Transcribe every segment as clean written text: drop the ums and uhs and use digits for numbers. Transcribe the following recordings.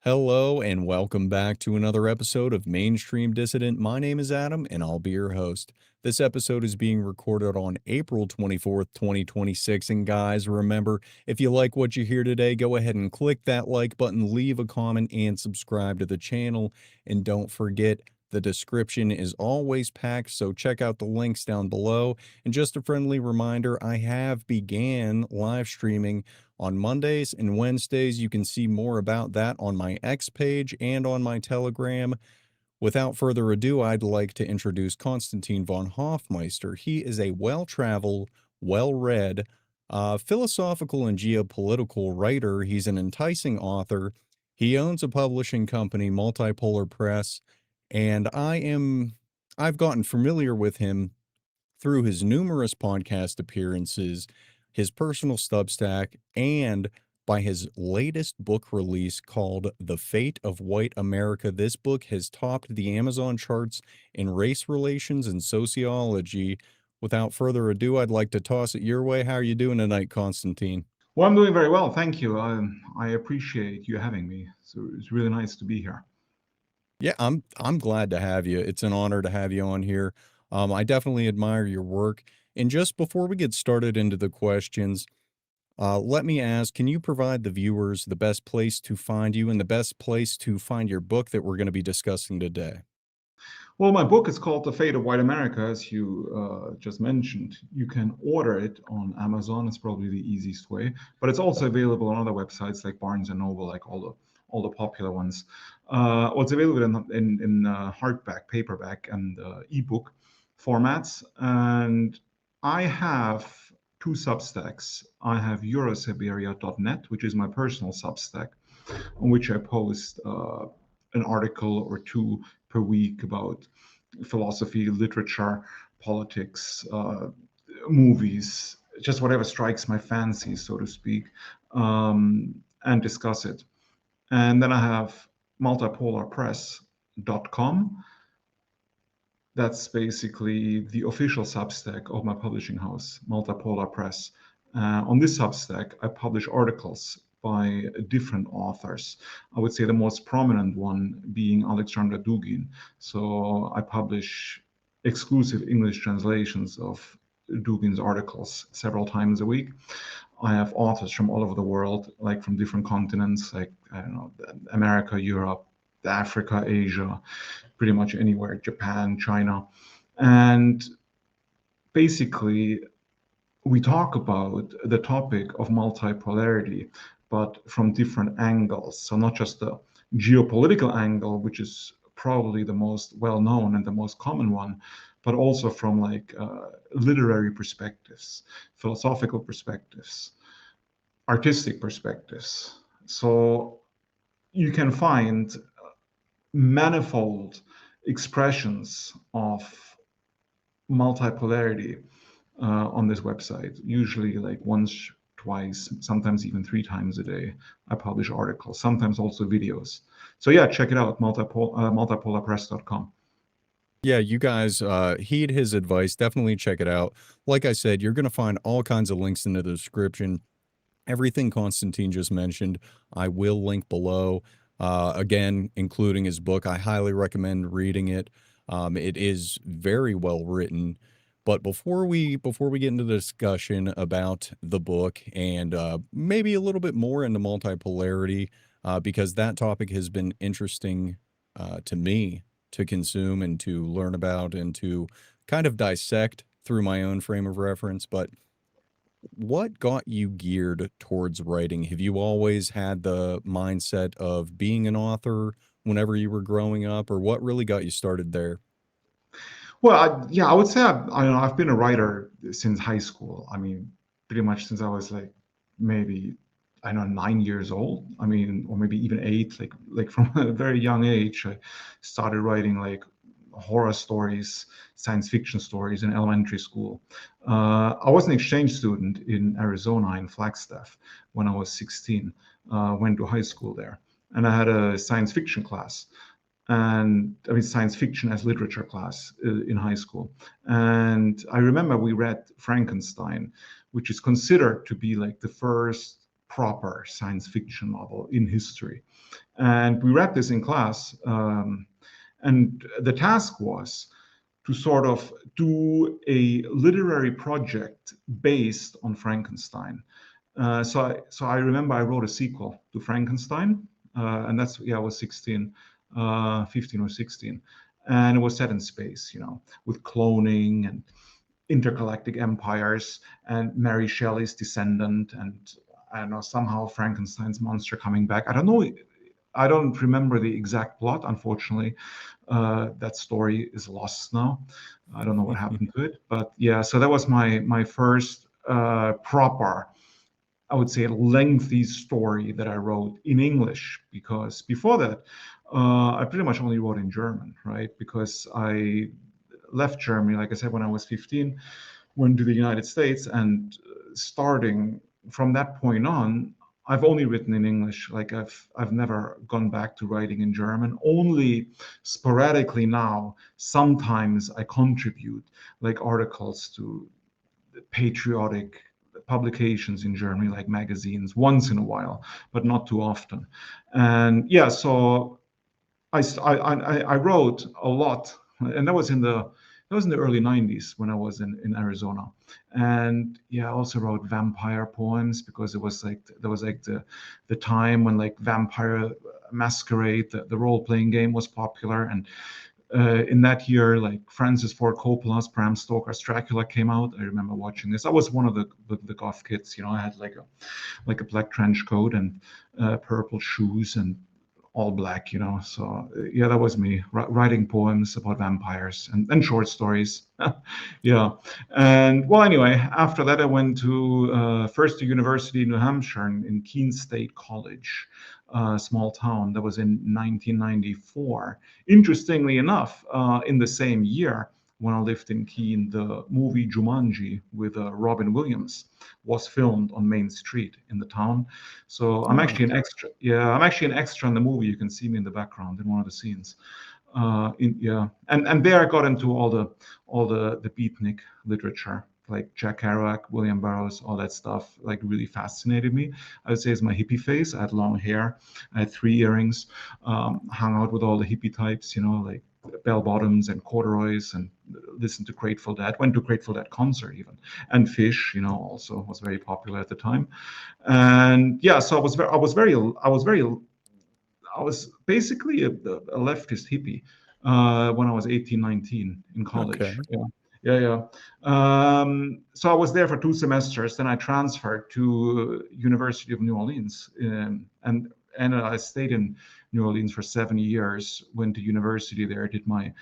Hello and welcome back to another episode of Mainstream Dissident. My name is Adam and I'll be your host. This episode is being recorded on April 24th, 2026. And guys, remember, if you like what you hear today, go ahead and click that like button, leave a comment, and subscribe to the channel. And don't forget, the description is always packed, so check out the links down below. And just a friendly reminder, I have began live streaming on Mondays and Wednesdays. You can see more about that on my X page and on my Telegram. Without further ado, I'd like to introduce Constantin von Hoffmeister. He is a well-traveled, well-read, philosophical and geopolitical writer. He's an enticing author. He owns a publishing company, Multipolar Press, and I've gotten familiar with him through his numerous podcast appearances, his personal Substack, and by his latest book release called The Fate of White America. This book has topped the Amazon charts in race relations and sociology. Without further ado, I'd like to toss it your way. How are you doing tonight, Constantine? Well, I'm doing very well, thank you. I appreciate you having me. So it's really nice to be here. Yeah, I'm glad to have you. It's an honor to have you on here. I definitely admire your work. And just before we get started into the questions, let me ask, can you provide the viewers the best place to find you and the best place to find your book that we're going to be discussing today? Well, my book is called The Fate of White America, as you just mentioned. You can order it on Amazon. It's probably the easiest way, but it's also available on other websites like Barnes and Noble, like all the popular ones. Well, it's available in hardback, paperback, and ebook formats. And I have two Substacks. I have Eurosiberia.net, which is my personal Substack, on which I post an article or two per week about philosophy, literature, politics, movies, just whatever strikes my fancy, so to speak, and discuss it. And then I have multipolarpress.com. That's basically the official Substack of my publishing house, Multipolar Press. On this Substack, I publish articles by different authors. I would say the most prominent one being Alexandra Dugin. So I publish exclusive English translations of Dugin's articles several times a week. I have authors from all over the world, like from different continents, like, I don't know, America, Europe, Africa, Asia, pretty much anywhere, Japan, China. And basically, we talk about the topic of multipolarity, but from different angles. So not just the geopolitical angle, which is probably the most well-known and the most common one, but also from like literary perspectives, philosophical perspectives, artistic perspectives. So you can find manifold expressions of multipolarity on this website, usually like once, twice, sometimes even 3 times a day. I publish articles, sometimes also videos. So yeah, check it out, multipolarpress.com. Yeah, you guys heed his advice. Definitely check it out. Like I said, you're going to find all kinds of links in the description. Everything Constantine just mentioned, I will link below. Again, including his book. I highly recommend reading it. It is very well written. But before we get into the discussion about the book and maybe a little bit more into multipolarity, because that topic has been interesting to me to consume and to learn about and to kind of dissect through my own frame of reference. But what got you geared towards writing? Have you always had the mindset of being an author whenever you were growing up, or what really got you started there? Well, yeah, I would say I've been a writer since high school. I mean, pretty much since I was like maybe, I don't know, 9 years old. I mean, or maybe even eight. Like from a very young age, I started writing like horror stories, science fiction stories in elementary school. I was an exchange student in Arizona in Flagstaff when I was 16. Went to high school there, and I had a science fiction class, and I mean science fiction as literature class in high school. And I remember we read Frankenstein, which is considered to be like the first proper science fiction novel in history. And we read this in class, and the task was to sort of do a literary project based on Frankenstein. So I remember I wrote a sequel to Frankenstein, and that's, I was 16, 15 or 16, and it was set in space, with cloning and intergalactic empires and Mary Shelley's Descendant, and I don't know, somehow Frankenstein's monster coming back. I don't know. I don't remember the exact plot, unfortunately. That story is lost now. I don't know what happened to it, but yeah. So that was my first proper, I would say, lengthy story that I wrote in English, because before that, I pretty much only wrote in German, right? Because I left Germany, like I said, when I was 15, went to the United States, and starting from that point on, I've only written in English. Like I've never gone back to writing in German. Only sporadically now, sometimes I contribute like articles to patriotic publications in Germany, like magazines, once in a while, but not too often. And yeah, so I wrote a lot, and that was in the early 90s when I was in Arizona. And yeah, I also wrote vampire poems, because it was like the time when like Vampire Masquerade, the role-playing game, was popular. And in that year, like Francis Ford Coppola's Bram Stoker's Dracula came out. I remember watching this. I was one of the goth kids, I had like a black trench coat and purple shoes and all black, So yeah, that was me writing poems about vampires and short stories. Yeah. And well, anyway, after that, I went to first to University in New Hampshire in Keene State College, a small town. That was in 1994. Interestingly enough, in the same year, when I lived in Keene, the movie Jumanji with Robin Williams was filmed on Main Street in the town. So I'm actually an extra. Yeah, I'm actually an extra in the movie. You can see me in the background in one of the scenes. And there I got into all the beatnik literature, like Jack Kerouac, William Burroughs, all that stuff. Like really fascinated me. I would say it's my hippie phase. I had long hair, I had 3 earrings, hung out with all the hippie types, like bell bottoms and corduroys, and listened to Grateful Dead. Went to Grateful Dead concert even, and Fish, also was very popular at the time. And yeah, so I was basically a leftist hippie when I was 18, 19 in college. Okay. Yeah. So I was there for 2 semesters. Then I transferred to University of New Orleans, and I stayed in New Orleans for 7 years. Went to university there, did my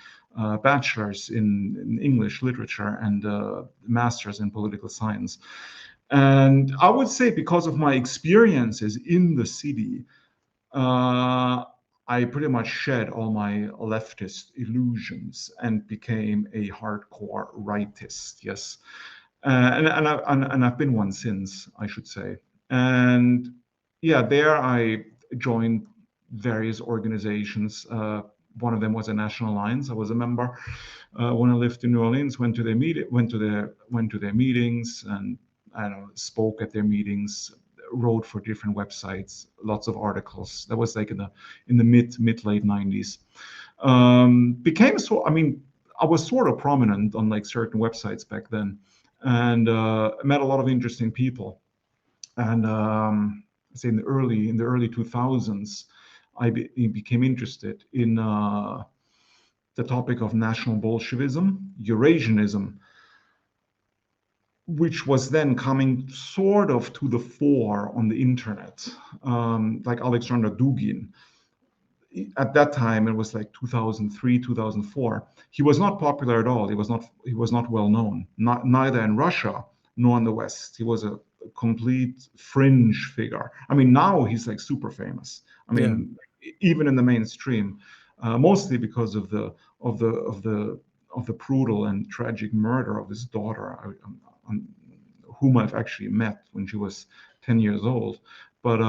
bachelor's in English literature and master's in political science. And I would say, because of my experiences in the city, I pretty much shed all my leftist illusions and became a hardcore rightist. Yes, and I've been one since, I should say. And yeah, there I joined various organizations. One of them was a National Alliance. I was a member when I lived in New Orleans. Went to their meetings, and I don't know, spoke at their meetings, wrote for different websites, lots of articles. That was like in the mid late 90s. I was sort of prominent on like certain websites back then, and met a lot of interesting people. And say in the early 2000s, I became interested in the topic of National Bolshevism, Eurasianism, which was then coming sort of to the fore on the internet, like Alexander Dugin. At that time, it was like 2003, 2004. He was not popular at all. He was not well known, neither in Russia nor in the West. He was a complete fringe figure. I mean, now he's like super famous. I mean, even in the mainstream, mostly because of the brutal and tragic murder of his daughter, whom I've actually met when she was 10 years old. But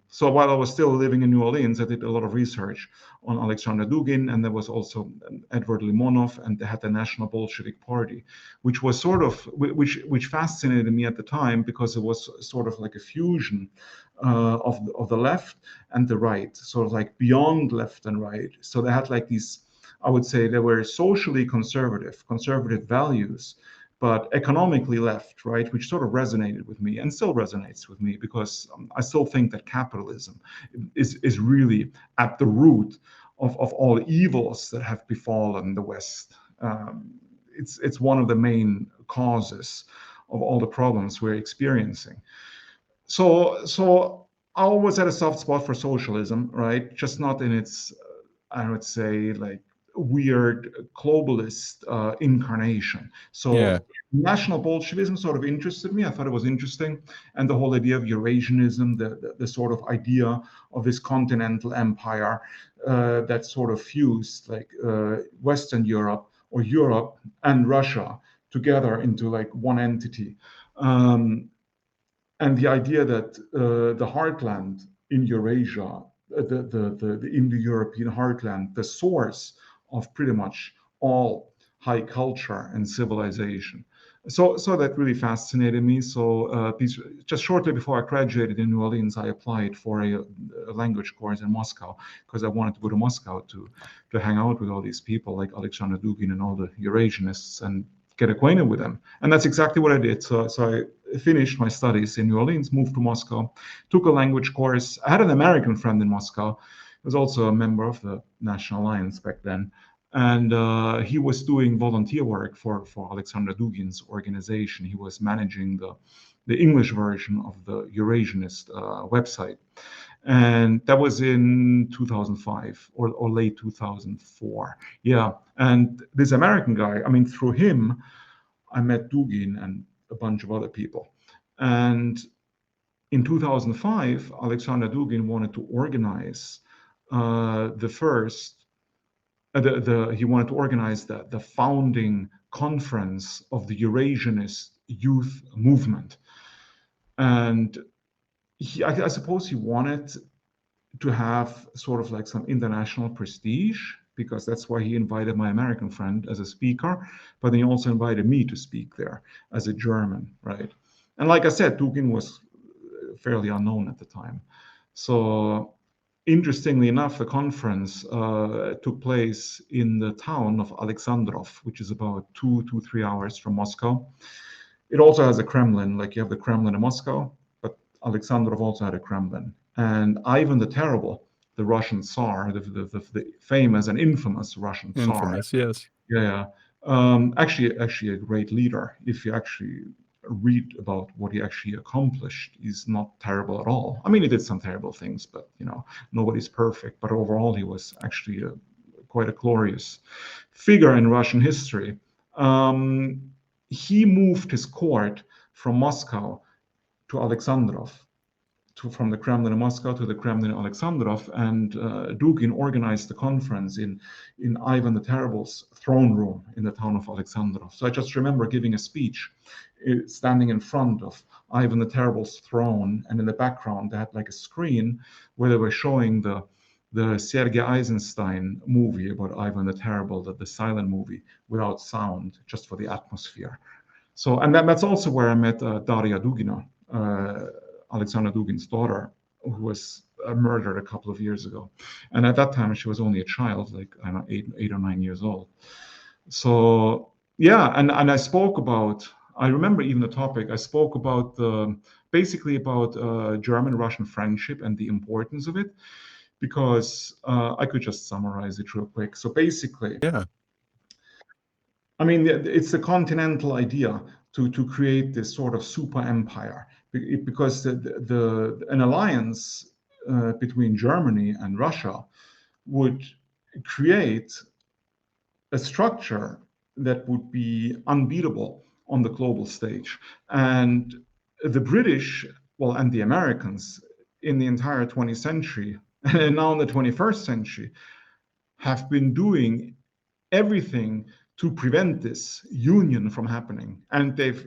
so while I was still living in New Orleans, I did a lot of research on Alexander Dugin, and there was also Edward Limonov, and they had the National Bolshevik Party, which was sort of which fascinated me at the time, because it was sort of like a fusion of the left and the right, sort of like beyond left and right. So they had like these, I would say, they were socially conservative values, but economically left, right, which sort of resonated with me and still resonates with me, because I still think that capitalism is really at the root of all evils that have befallen the West. It's one of the main causes of all the problems we're experiencing. So I always had a soft spot for socialism, right? Just not in its, I would say, like weird globalist incarnation. So Yeah. National Bolshevism sort of interested me. I thought it was interesting, and the whole idea of Eurasianism, the sort of idea of this continental empire that sort of fused like Western Europe or Europe and Russia together into like one entity. And the idea that the heartland in Eurasia, the Indo-European heartland, the source of pretty much all high culture and civilization. So that really fascinated me. So just shortly before I graduated in New Orleans, I applied for a language course in Moscow, because I wanted to go to Moscow to hang out with all these people like Alexander Dugin and all the Eurasianists and get acquainted with them. And that's exactly what I did. So I finished my studies in New Orleans, moved to Moscow, took a language course. I had an American friend in Moscow. He was also a member of the National Alliance back then. And he was doing volunteer work for Alexander Dugin's organization. He was managing the English version of the Eurasianist website. And that was in 2005 or late 2004. Yeah. And this American guy, I mean, through him, I met Dugin and a bunch of other people. And in 2005, Alexander Dugin wanted to organize he wanted to organize the founding conference of the Eurasianist youth movement. And I suppose he wanted to have sort of like some international prestige, because that's why he invited my American friend as a speaker, but then he also invited me to speak there as a German, right? And like I said, Dugin was fairly unknown at the time. So interestingly enough, the conference took place in the town of Alexandrov, which is about 3 hours from Moscow. It also has a Kremlin, like you have the Kremlin in Moscow, but Alexandrov also had a Kremlin. And Ivan the Terrible, the Russian Tsar, the famous and infamous Russian Tsar. Infamous, yes. Yeah. Actually a great leader. If you actually read about what he actually accomplished, he's not terrible at all. I mean, he did some terrible things, but nobody's perfect. But overall, he was actually quite a glorious figure in Russian history. He moved his court from Moscow to Alexandrov, from the Kremlin in Moscow to the Kremlin in Alexandrov, and Dugin organized the conference in Ivan the Terrible's throne room in the town of Alexandrov. So I just remember giving a speech, standing in front of Ivan the Terrible's throne, and in the background they had like a screen where they were showing the Sergei Eisenstein movie about Ivan the Terrible, the silent movie without sound, just for the atmosphere. So, and that's also where I met Daria Dugina, Alexander Dugin's daughter, who was murdered a couple of years ago. And at that time, she was only a child, like I don't know, 8 or 9 years old. So yeah, and I spoke about, I remember even the topic, I spoke about basically about German-Russian friendship and the importance of it, because I could just summarize it real quick. So basically, yeah, I mean, it's the continental idea to create this sort of super empire, because an alliance between Germany and Russia would create a structure that would be unbeatable on the global stage. And the British, well, and the Americans in the entire 20th century, and now in the 21st century, have been doing everything to prevent this union from happening. And they've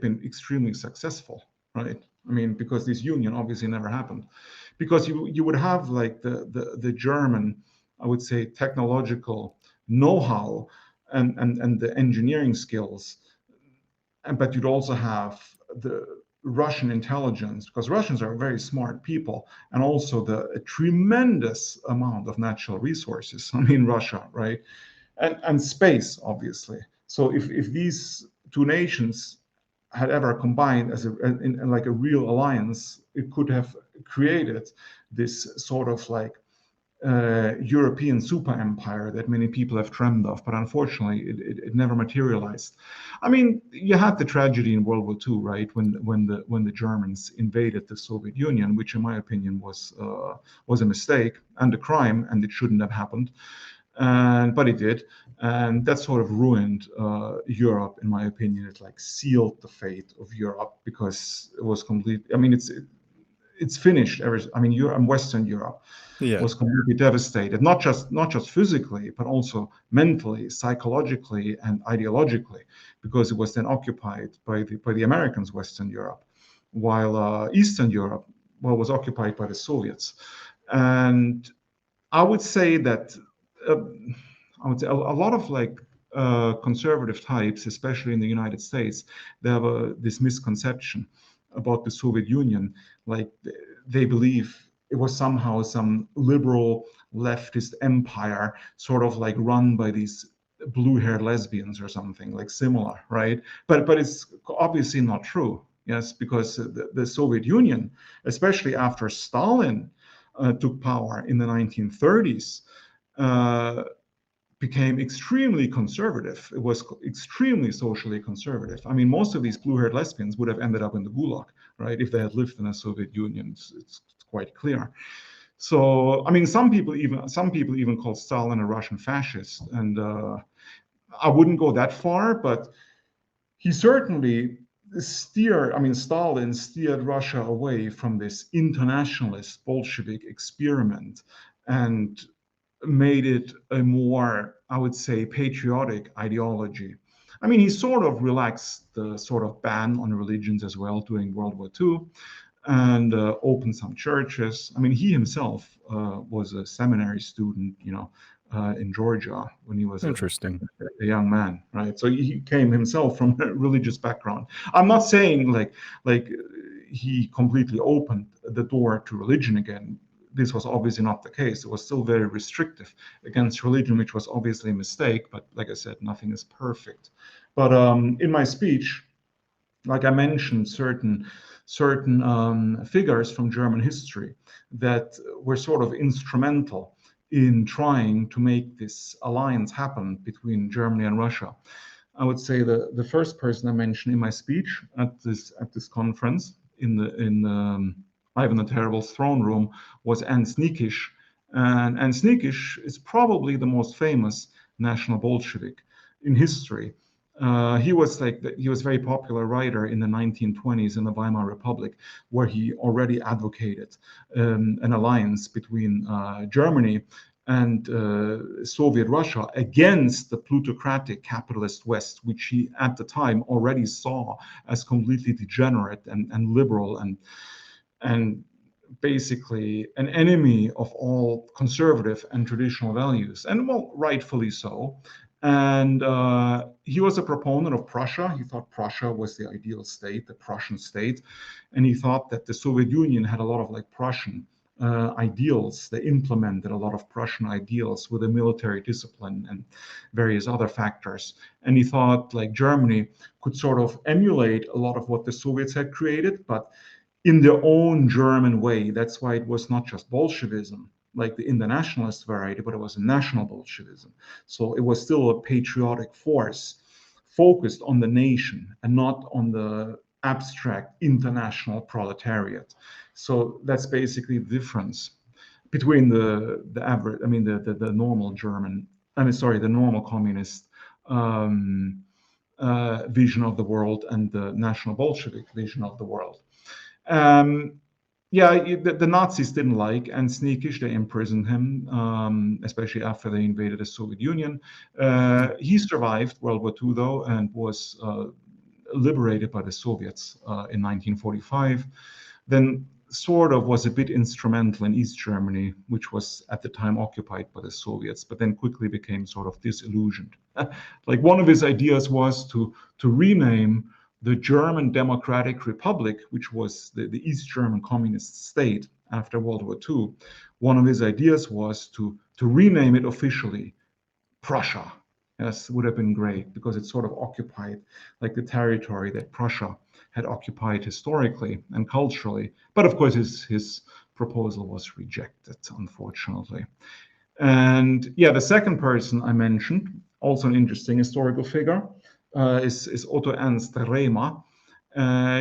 been extremely successful. right? I mean, because this union obviously never happened, because you would have like the German, I would say, technological know-how and the engineering skills, but you'd also have the Russian intelligence, because Russians are very smart people, and also the a tremendous amount of natural resources. I mean, Russia, right? And space, obviously. So if these two nations had ever combined as in like a real alliance, it could have created this sort of like European super empire that many people have dreamed of, but unfortunately, it never materialized. I mean, you had the tragedy in World War II, right? When the Germans invaded the Soviet Union, which, in my opinion, was a mistake and a crime, and it shouldn't have happened. But it did, and that sort of ruined Europe, in my opinion. It like sealed the fate of Europe because it was complete. I mean, it's finished. I mean, Europe and Western Europe Yeah. was completely devastated, not just physically, but also mentally, psychologically, and ideologically, because it was then occupied by the Americans, Western Europe, while Eastern Europe, well, was occupied by the Soviets. And I would say that uh, a lot of like conservative types, especially in the United States, they have this misconception about the Soviet Union. Like they believe it was somehow some liberal leftist empire, sort of like run by these blue-haired lesbians or something like similar, right? But it's obviously not true. Yes, because the Soviet Union, especially after Stalin took power in the 1930s, uh, became extremely conservative. It was extremely socially conservative. I mean, most of these blue-haired lesbians would have ended up in the Gulag, right, if they had lived in the Soviet Union. It's quite clear. So, I mean, some people even call Stalin a Russian fascist, and I wouldn't go that far, but he certainly Stalin steered Russia away from this internationalist Bolshevik experiment and made it a more, I would say, patriotic ideology. I mean, he sort of relaxed the sort of ban on religions as well during World War II and opened some churches. I mean, he himself was a seminary student, in Georgia when he was Interesting. a young man, right? So he came himself from a religious background. I'm not saying like he completely opened the door to religion again. This was obviously not the case. It was still very restrictive against religion, which was obviously a mistake. But like I said, nothing is perfect. But in my speech, like I mentioned, certain figures from German history that were sort of instrumental in trying to make this alliance happen between Germany and Russia. I would say the first person I mentioned in my speech at this conference in Ivan the Terrible's throne room was Ernst Niekisch, and Ernst Niekisch is probably the most famous National Bolshevik in history. He was a very popular writer in the 1920s in the Weimar Republic, where he already advocated an alliance between Germany and Soviet Russia against the plutocratic capitalist West, which he at the time already saw as completely degenerate and liberal and basically an enemy of all conservative and traditional values, and well, rightfully so. And he was a proponent of Prussia. He thought Prussia was the ideal state, the Prussian state, and he thought that the Soviet Union had a lot of like Prussian ideals. They implemented a lot of Prussian ideals with a military discipline and various other factors. And he thought like Germany could sort of emulate a lot of what the Soviets had created, but in their own German way. That's why it was not just Bolshevism, like in the nationalist variety, but it was a national Bolshevism. So it was still a patriotic force focused on the nation and not on the abstract international proletariat. So that's basically the difference between the average, I mean, the normal German, I mean, sorry, the normal communist vision of the world and the national Bolshevik vision of the world. Um, yeah, the Nazis didn't like Ernst Niekisch. They imprisoned him, especially after they invaded the Soviet Union. He survived World War II, though, and was liberated by the Soviets in 1945, then sort of was a bit instrumental in East Germany, which was at the time occupied by the Soviets, but then quickly became sort of disillusioned. Like one of his ideas was to rename the German Democratic Republic, which was the East German communist state after World War II. One of his ideas was to rename it officially Prussia. Yes, would have been great because it sort of occupied like the territory that Prussia had occupied historically and culturally. But of course, his proposal was rejected, unfortunately. And yeah, the second person I mentioned, also an interesting historical figure, is Otto Ernst Remer.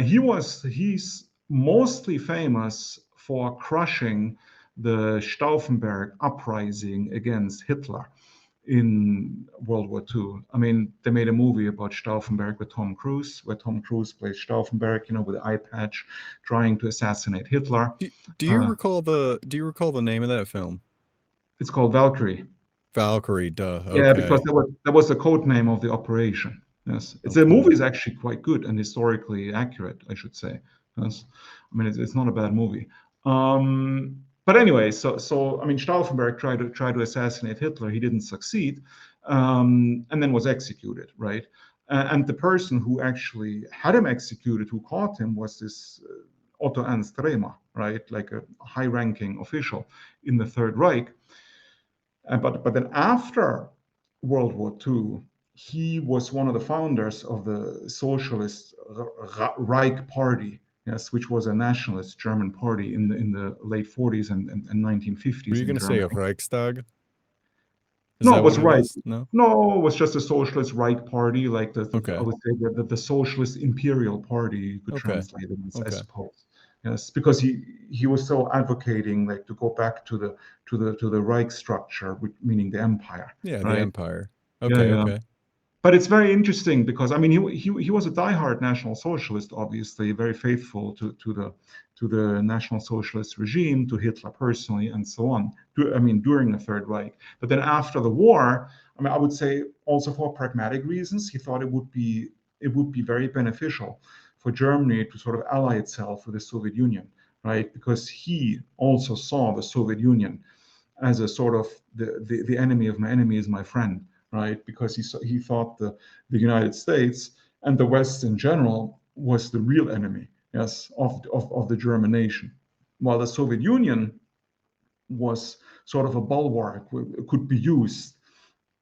He's mostly famous for crushing the Stauffenberg uprising against Hitler in World War II. I mean, they made a movie about Stauffenberg with Tom Cruise, where Tom Cruise plays Stauffenberg, with the eye patch, trying to assassinate Hitler. Do you recall the name of that film? It's called Valkyrie. Valkyrie, duh. Okay. Yeah, because that was the code name of the operation. Yes, the movie is actually quite good and historically accurate, I should say. Yes, I mean it's not a bad movie. But anyway, so I mean Stauffenberg tried to assassinate Hitler. He didn't succeed, and then was executed. Right, and the person who actually had him executed, who caught him, was this Otto Ernst Remer, right, like a high-ranking official in the Third Reich. But then after World War II, he was one of the founders of the Socialist Reich Party, yes, which was a nationalist German party in the late 40s and 1950s. Were you going to say a Reichstag? No, it was Reich. No, it was just a Socialist Reich Party, like I would say the Socialist Imperial Party, you could translate it, I suppose. Yes, because he was so advocating like to go back to the Reich structure, meaning the empire. Yeah, right? The empire. Okay. But it's very interesting because I mean he was a diehard National Socialist, obviously very faithful to the National Socialist regime, to Hitler personally, and so on. I mean during the Third Reich, but then after the war, I mean I would say also for pragmatic reasons, he thought it would be very beneficial for Germany to sort of ally itself with the Soviet Union, right? Because he also saw the Soviet Union as a sort of the enemy of my enemy is my friend, right? Because he thought the United States and the West in general was the real enemy, yes, of the German nation, while the Soviet Union was sort of a bulwark, could be used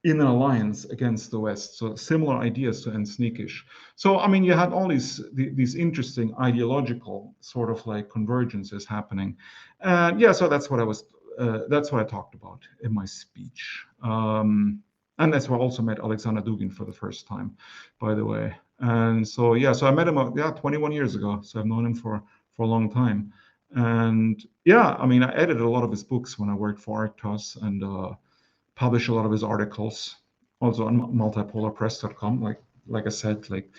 in an alliance against the West. So similar ideas to Ernst Niekisch. So I mean, you had all these interesting ideological sort of like convergences happening, and yeah, so that's what I talked about in my speech, and that's where I also met Alexander Dugin for the first time, by the way. And so yeah, so I met him 21 years ago. So I've known him for a long time, and yeah, I mean, I edited a lot of his books when I worked for Ethnos and publish a lot of his articles also on multipolarpress.com. Like I said, like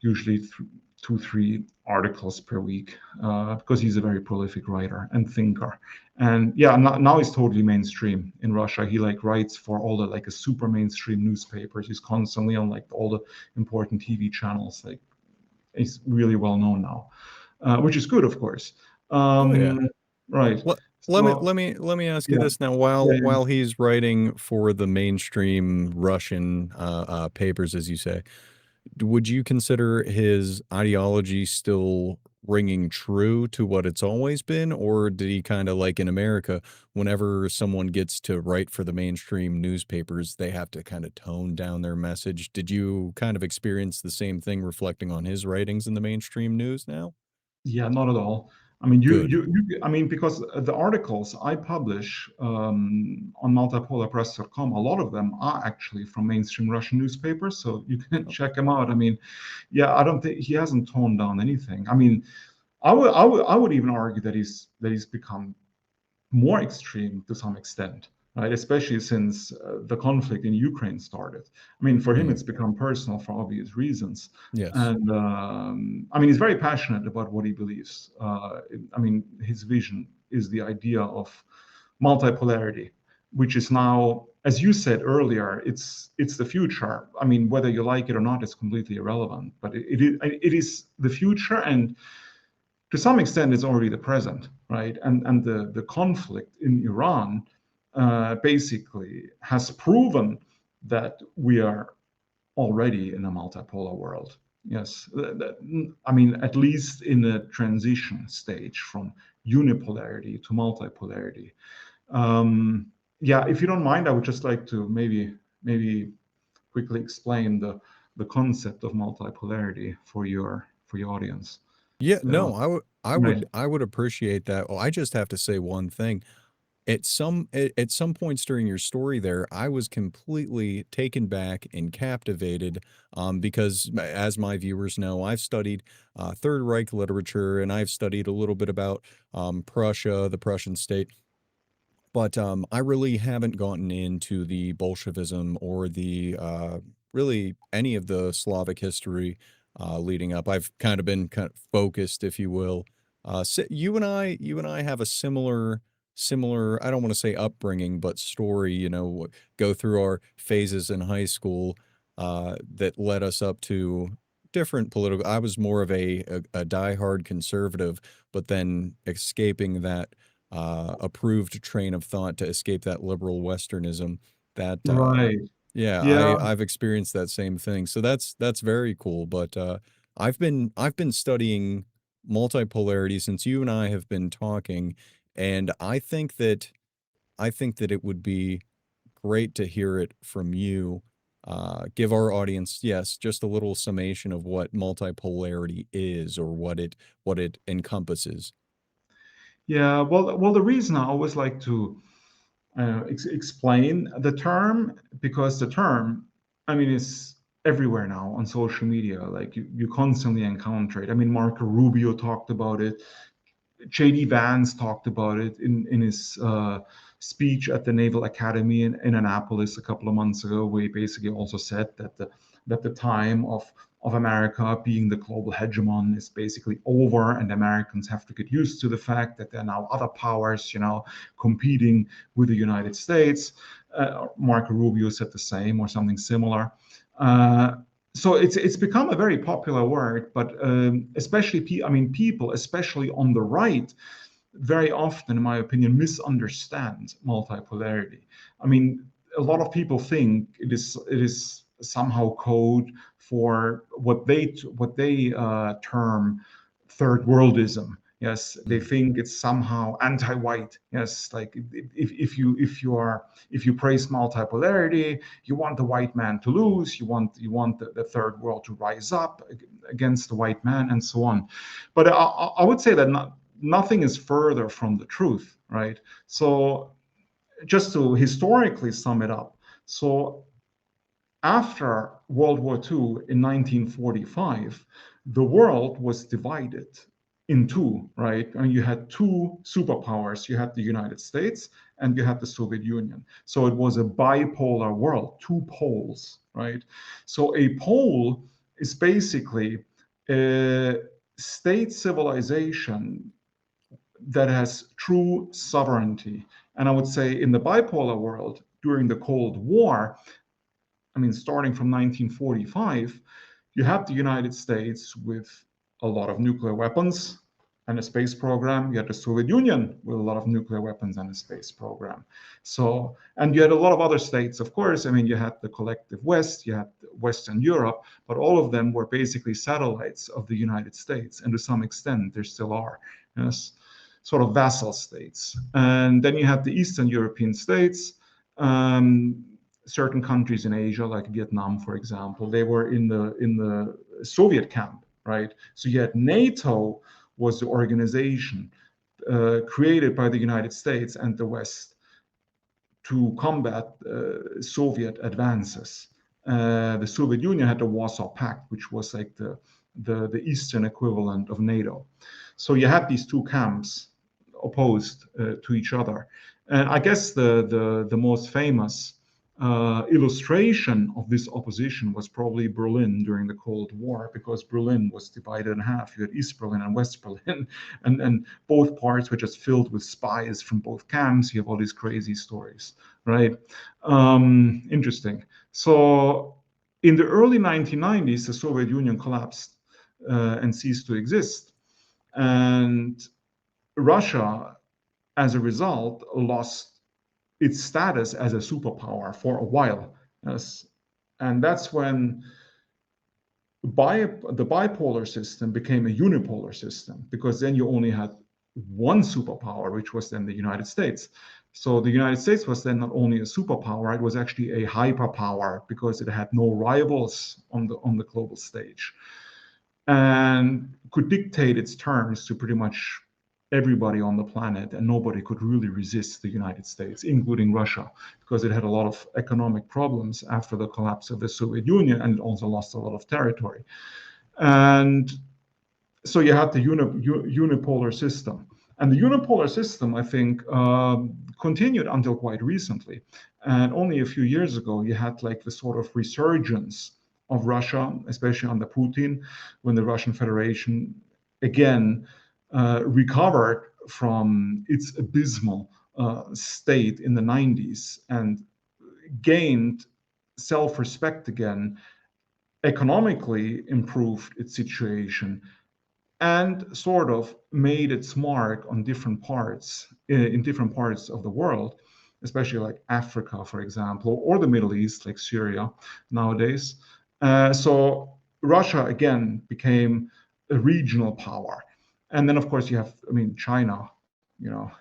usually 2-3 articles per week, because he's a very prolific writer and thinker. And yeah, now he's totally mainstream in Russia. He like writes for all the like a super mainstream newspapers. He's constantly on like all the important TV channels. Like he's really well known now, which is good, of course. Right. Let me ask you this now. While he's writing for the mainstream Russian papers, as you say, would you consider his ideology still ringing true to what it's always been, or did he kind of like in America, whenever someone gets to write for the mainstream newspapers, they have to kind of tone down their message? Did you kind of experience the same thing reflecting on his writings in the mainstream news now? Yeah, not at all. I mean, I mean, because the articles I publish on multipolarpress.com, a lot of them are actually from mainstream Russian newspapers, so you can check them out. I mean, yeah, I don't think he hasn't toned down anything. I mean, I would even argue that he's become more extreme to some extent, right? Especially since the conflict in Ukraine started. I mean, for him, it's become personal for obvious reasons. Yes. And I mean, he's very passionate about what he believes. I mean, his vision is the idea of multipolarity, which is now, as you said earlier, it's the future. I mean, whether you like it or not is completely irrelevant, but it is the future, and to some extent it's already the present, right? And the conflict in Iran basically has proven that we are already in a multipolar world. Yes, I mean, at least in a transition stage from unipolarity to multipolarity. Yeah, if you don't mind, I would just like to maybe quickly explain the concept of multipolarity for your audience. Yeah, no, So, I would I right, would I would appreciate that. Well, I just have to say one thing. At some points during your story there, I was completely taken back and captivated, because as my viewers know, I've studied Third Reich literature, and I've studied a little bit about Prussia, the Prussian state. But I really haven't gotten into the Bolshevism or the really any of the Slavic history leading up. I've kind of been kind of focused, if you will. You and I have a similar. I don't want to say upbringing, but story. You know, go through our phases in high school that led us up to different political. I was more of a diehard conservative, but then escaping that approved train of thought to escape that liberal Westernism. That right, yeah, yeah, I've experienced that same thing. So that's very cool. But I've been studying multipolarity since you and I have been talking, and I think that it would be great to hear it from you. Give our audience, yes, just a little summation of what multipolarity is or what it encompasses. yeah. Well, the reason I always like to explain the term, because the term, I mean, is everywhere now on social media. Like you constantly encounter it. I mean, Marco Rubio talked about it. J.D. Vance talked about it in his speech at the Naval Academy in Annapolis a couple of months ago, where he basically also said that the time of America being the global hegemon is basically over, and Americans have to get used to the fact that there are now other powers, competing with the United States. Marco Rubio said the same or something similar. So it's become a very popular word, but especially, I mean, people, especially on the right, very often, in my opinion, misunderstand multipolarity. I mean, a lot of people think it is somehow code for what they term third worldism. Yes, they Mm. think it's somehow anti-white. Yes, like if you praise multipolarity, you want the white man to lose, you want the third world to rise up against the white man, and so on. But I would say that nothing is further from the truth, right? So just to historically sum it up, so after World War II in 1945, the world was divided in two, right? And you had two superpowers. You had the United States and you had the Soviet Union. So it was a bipolar world, two poles, right? So a pole is basically a state civilization that has true sovereignty. And I would say in the bipolar world during the Cold War, I mean, starting from 1945, you have the United States with a lot of nuclear weapons and a space program. You had the Soviet Union with a lot of nuclear weapons and a space program. So, and you had a lot of other states, of course. I mean, you had the collective West, you had Western Europe, but all of them were basically satellites of the United States. And to some extent, there still are. Yes, sort of vassal states. And then you had the Eastern European states. Certain countries in Asia, like Vietnam, for example, they were in the Soviet camp, right? So yet NATO was the organization created by the United States and the West to combat Soviet advances. The Soviet Union had the Warsaw Pact, which was like the Eastern equivalent of NATO. So you had these two camps opposed to each other, and I guess the most famous illustration of this opposition was probably Berlin during the Cold War, because Berlin was divided in half. You had East Berlin and West Berlin, and both parts were just filled with spies from both camps. You have all these crazy stories, right? Interesting. So in the early 1990s, the Soviet Union collapsed and ceased to exist. And Russia, as a result, lost its status as a superpower for a while. Yes. And that's when the bipolar system became a unipolar system, because then you only had one superpower, which was then the United States. So the United States was then not only a superpower, it was actually a hyperpower, because it had no rivals on the global stage and could dictate its terms to pretty much everybody on the planet, and nobody could really resist the United States, including Russia, because it had a lot of economic problems after the collapse of the Soviet Union, and it also lost a lot of territory. And so you had the unipolar system. And the unipolar system, I think, continued until quite recently. And only a few years ago, you had like the sort of resurgence of Russia, especially under Putin, when the Russian Federation again recovered from its abysmal state in the 90s and gained self-respect again, economically improved its situation, and sort of made its mark on different parts, in different parts of the world, especially like Africa, for example, or the Middle East, like Syria nowadays. So Russia again became a regional power. And then, of course, you have, China,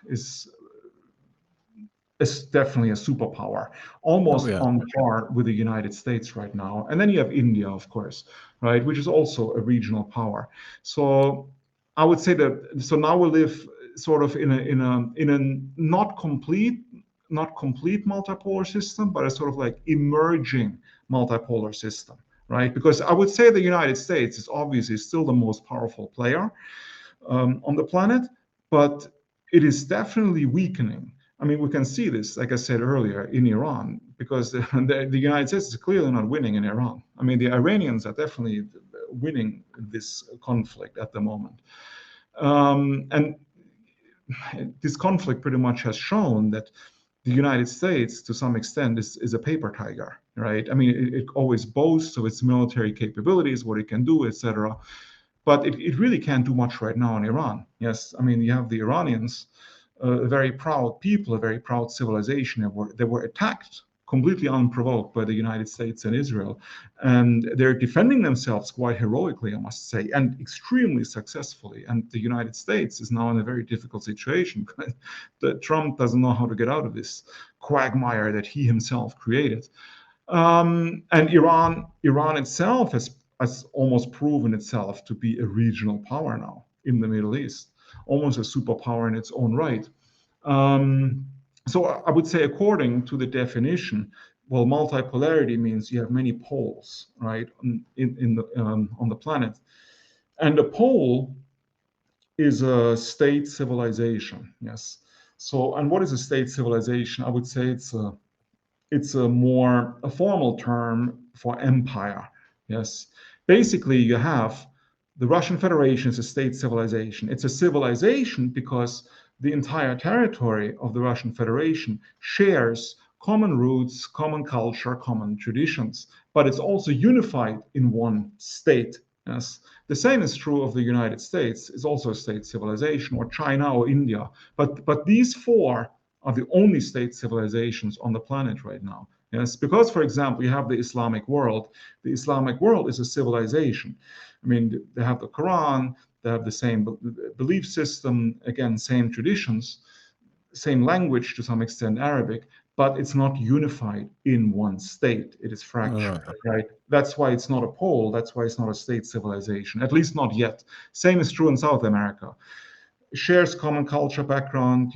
is definitely a superpower, almost on par with the United States right now. And then you have India, of course, right, which is also a regional power. So I would say that, so now we live sort of in a not complete multipolar system, but a sort of like emerging multipolar system, right? Because I would say the United States is obviously still the most powerful player on the planet, but it is definitely weakening. I mean, we can see this, like I said earlier, in Iran, because the United States is clearly not winning in Iran. I mean, the Iranians are definitely winning this conflict at the moment. And this conflict pretty much has shown that the United States, to some extent, is a paper tiger, right? I mean, it always boasts of its military capabilities, what it can do, etc. But it really can't do much right now in Iran. Yes, I mean, you have the Iranians, a very proud people, a very proud civilization. They were attacked completely unprovoked by the United States and Israel. And they're defending themselves quite heroically, I must say, and extremely successfully. And the United States is now in a very difficult situation. Trump doesn't know how to get out of this quagmire that he himself created. And Iran itself has almost proven itself to be a regional power now in the Middle East, almost a superpower in its own right. So I would say, according to the definition, well, multipolarity means you have many poles, right, on the planet, and a pole is a state civilization. Yes. So, and what is a state civilization? I would say it's a more formal term for empire. Yes. Basically, you have the Russian Federation is a state civilization. It's a civilization because the entire territory of the Russian Federation shares common roots, common culture, common traditions, but it's also unified in one state. Yes. The same is true of the United States. It's also a state civilization, or China or India. But these four are the only state civilizations on the planet right now. Yes, because, for example, you have the Islamic world. The Islamic world is a civilization. I mean, they have the Quran, they have the same belief system, again, same traditions, same language to some extent, Arabic, but it's not unified in one state. It is fractured, right? That's why it's not a pole. That's why it's not a state civilization, at least not yet. Same is true in South America. Shares common culture background,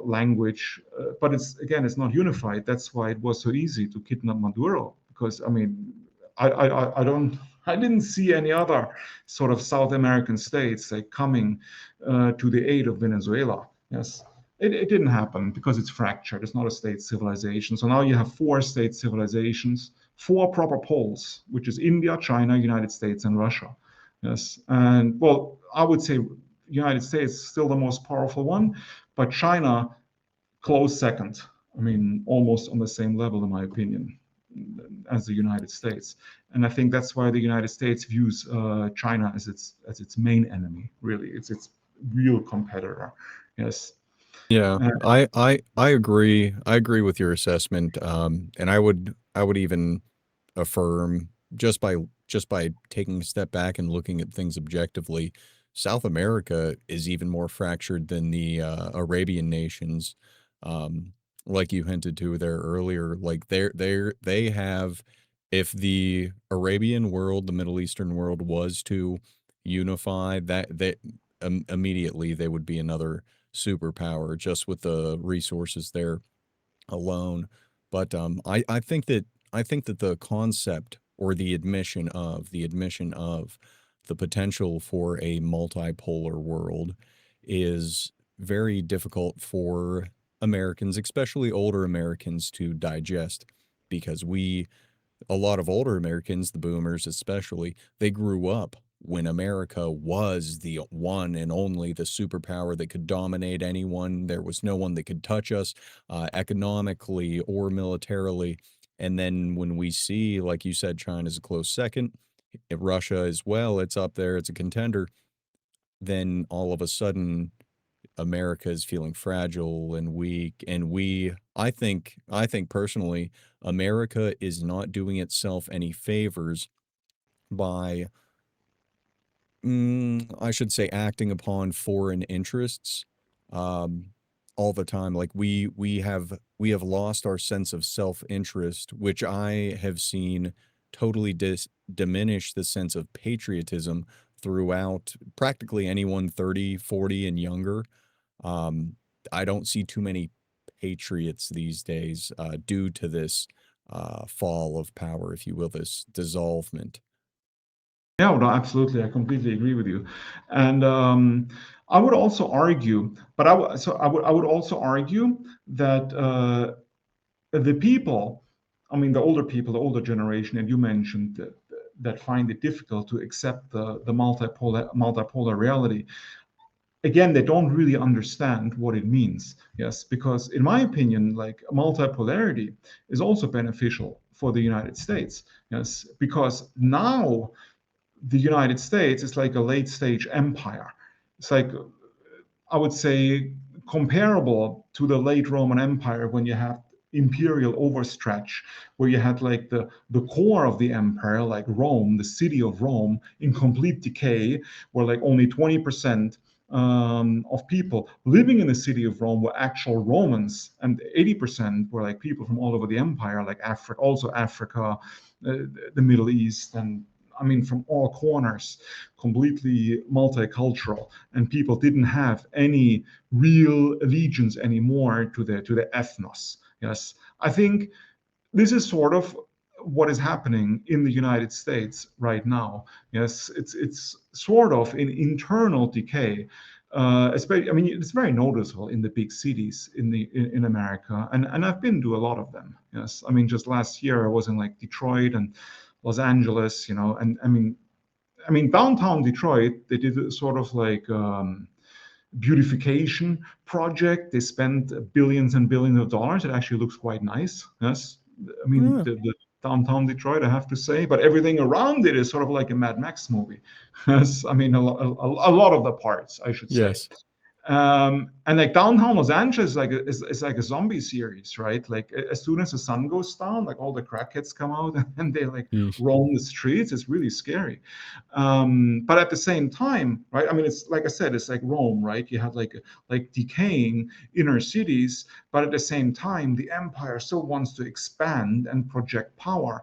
language, but it's not unified. That's why it was so easy to kidnap Maduro, because I mean, I didn't see any other sort of South American states like coming to the aid of Venezuela. Yes, it didn't happen because it's fractured. It's not a state civilization. So now you have four state civilizations, four proper poles, which is India, China, United States, and Russia. Yes, and well, I would say United States is still the most powerful one, but China close second. I mean, almost on the same level, in my opinion, as the United States. And I think that's why the United States views China as its main enemy. Really, it's its real competitor. Yes. Yeah, Uh, I agree. I agree with your assessment. And I would even affirm just by taking a step back and looking at things objectively, South America is even more fractured than the Arabian nations. Um, like you hinted to there earlier, like they have, if the Arabian world, the Middle Eastern world was to unify, that immediately they would be another superpower just with the resources there alone. But I think that the concept or the admission of the potential for a multipolar world is very difficult for Americans, especially older Americans, to digest because a lot of older Americans, the boomers especially, they grew up when America was the one and only the superpower that could dominate anyone. There was no one that could touch us economically or militarily. And then when we see, like you said, China's a close second, Russia as well, it's up there, it's a contender, then all of a sudden America is feeling fragile and weak. And I think personally, America is not doing itself any favors by, I should say, acting upon foreign interests um, all the time. Like we have lost our sense of self-interest, which I have seen totally diminish the sense of patriotism throughout practically anyone 30, 40, and younger. um, I don't see too many patriots these days due to this fall of power, if you will, this dissolvement. yeah, well, absolutely. I completely agree with you. And I would also argue, but I would also argue that the people, I mean, the older people, the older generation, and you mentioned that find it difficult to accept the multipolar reality. Again, they don't really understand what it means. Yes, because in my opinion, like multipolarity is also beneficial for the United States. Yes, because now the United States is like a late stage empire. It's like, I would say, comparable to the late Roman Empire when you have imperial overstretch, where you had like the core of the empire, like Rome, the city of Rome, in complete decay, where like only 20% of people living in the city of Rome were actual Romans, and 80% were like people from all over the empire, like Africa, also Africa, the Middle East, and I mean, from all corners, completely multicultural, and people didn't have any real allegiance anymore to the ethnos. Yes, I think this is sort of what is happening in the United States right now. Yes, it's sort of in internal decay. Especially, I mean, it's very noticeable in the big cities in America, and I've been to a lot of them. Yes, I mean, just last year I was in like Detroit and Los Angeles, and I mean downtown Detroit, they did a sort of like beautification project. They spent billions and billions of dollars. It actually looks quite nice. Yes, I mean Yeah. the downtown Detroit, I have to say, but everything around it is sort of like a Mad Max movie. Yes, I mean a lot of the parts, I should say. Yes. And like downtown Los Angeles is like a zombie series, right? Like as soon as the sun goes down, like all the crackheads come out and they like Yeesh. roam the streets. It's really scary. But at the same time, right? I mean, it's like I said, it's like Rome, right? You had like decaying inner cities, but at the same time, the empire still wants to expand and project power.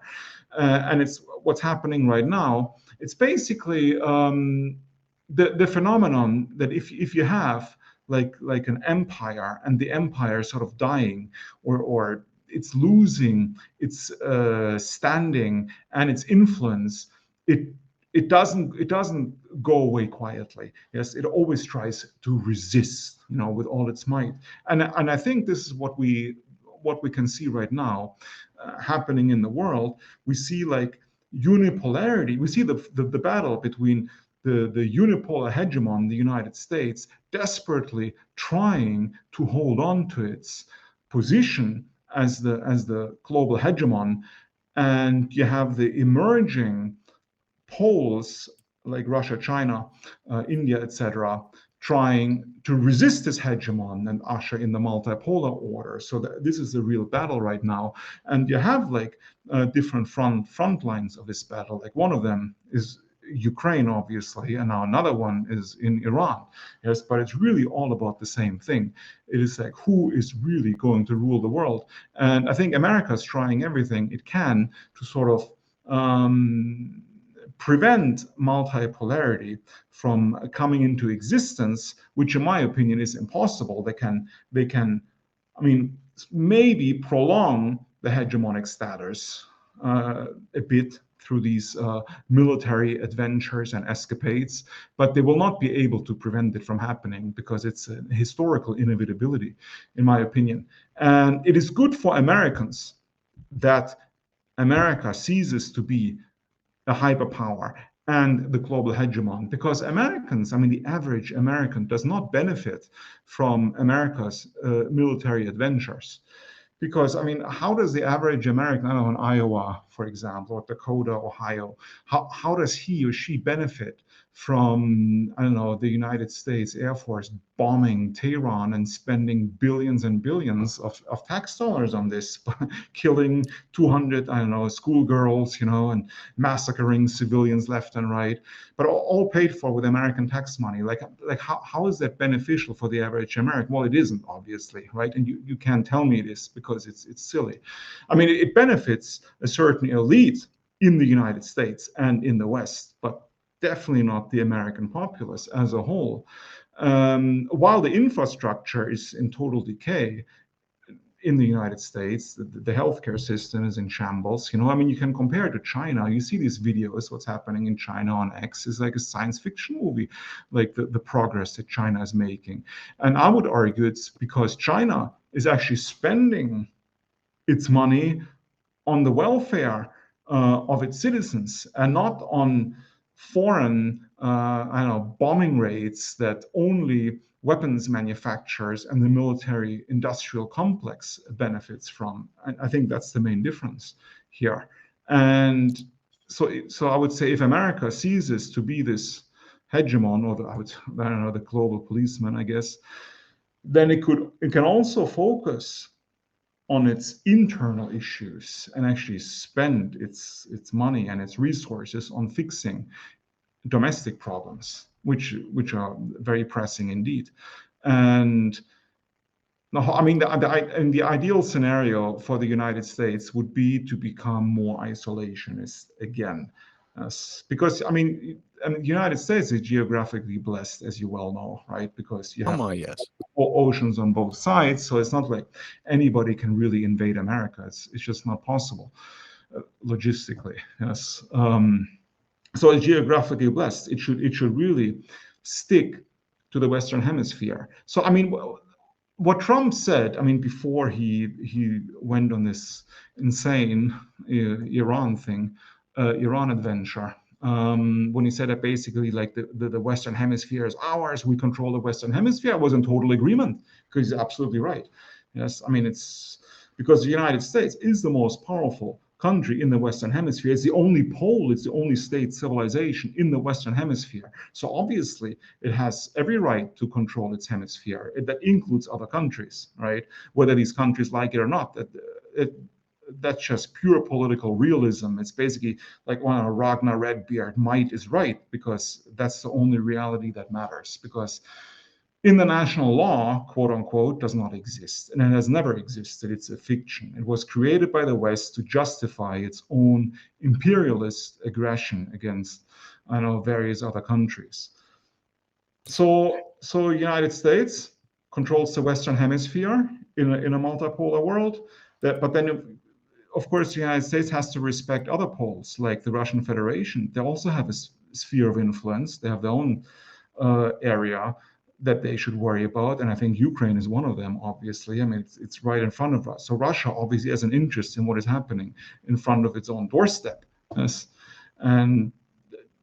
And it's what's happening right now. It's basically the phenomenon that if you have like an empire and the empire sort of dying, or it's losing its standing and its influence, it it doesn't go away quietly. Yes, it always tries to resist, with all its might. And I think this is what we can see right now happening in the world. We see like unipolarity. We see the battle between the unipolar hegemon, the United States, desperately trying to hold on to its position as the global hegemon, and you have the emerging poles like Russia, China, India, etc., trying to resist this hegemon and usher in the multipolar order. So this is a real battle right now, and you have like different front lines of this battle. Like one of them is Ukraine, obviously, and now another one is in Iran. Yes, but it's really all about the same thing. It is like, who is really going to rule the world? And I think America is trying everything it can to sort of prevent multipolarity from coming into existence, which in my opinion is impossible. They can, I mean, maybe prolong the hegemonic status a bit through these military adventures and escapades, but they will not be able to prevent it from happening because it's a historical inevitability, in my opinion. And it is good for Americans that America ceases to be a hyperpower and the global hegemon, because Americans, I mean, the average American does not benefit from America's military adventures. Because, I mean, how does the average American, I don't know, in Iowa, for example, or Dakota, Ohio, how does he or she benefit from, I don't know, the United States Air Force bombing Tehran and spending billions and billions of tax dollars on this, killing 200, I don't know, schoolgirls, and massacring civilians left and right, but all paid for with American tax money? Like how is that beneficial for the average American? Well, it isn't, obviously, right? And you can't tell me this because it's silly. I mean, it benefits a certain elite in the United States and in the West, but definitely not the American populace as a whole. While the infrastructure is in total decay in the United States, the healthcare system is in shambles. I mean, you can compare it to China. You see these videos, what's happening in China on X is like a science fiction movie, like the progress that China is making. And I would argue it's because China is actually spending its money on the welfare of its citizens and not on foreign, bombing raids that only weapons manufacturers and the military industrial complex benefits from. And I think that's the main difference here. And so I would say if America ceases to be this hegemon, or the global policeman, I guess, then it can also focus on its internal issues and actually spend its money and its resources on fixing domestic problems, which are very pressing indeed. And I mean, the ideal scenario for the United States would be to become more isolationist again, because I mean, the United States is geographically blessed, as you well know, right? Because you have yes. oceans on both sides, so it's not like anybody can really invade America. It's just not possible logistically. Yes. So it's geographically blessed. It should really stick to the Western Hemisphere. So I mean, what Trump said, I mean, before he went on this insane Iran adventure, when he said that basically like the Western Hemisphere is ours, we control the Western Hemisphere, I was in total agreement, because he's absolutely right. Yes, I mean, it's because the United States is the most powerful country in the Western Hemisphere. It's the only pole, it's the only state civilization in the Western Hemisphere. So obviously it has every right to control its hemisphere. That includes other countries, right? Whether these countries like it or not, that's just pure political realism. It's basically like Ragnar Redbeard, might is right, because that's the only reality that matters. Because international law, quote unquote, does not exist, and it has never existed. It's a fiction. It was created by the West to justify its own imperialist aggression against, various other countries. So United States controls the Western Hemisphere in a multipolar world. But then, of course, the United States has to respect other poles, like the Russian Federation. They also have sphere of influence. They have their own area that they should worry about. And I think Ukraine is one of them, obviously. I mean, it's right in front of us. So Russia obviously has an interest in what is happening in front of its own doorstep. Yes. And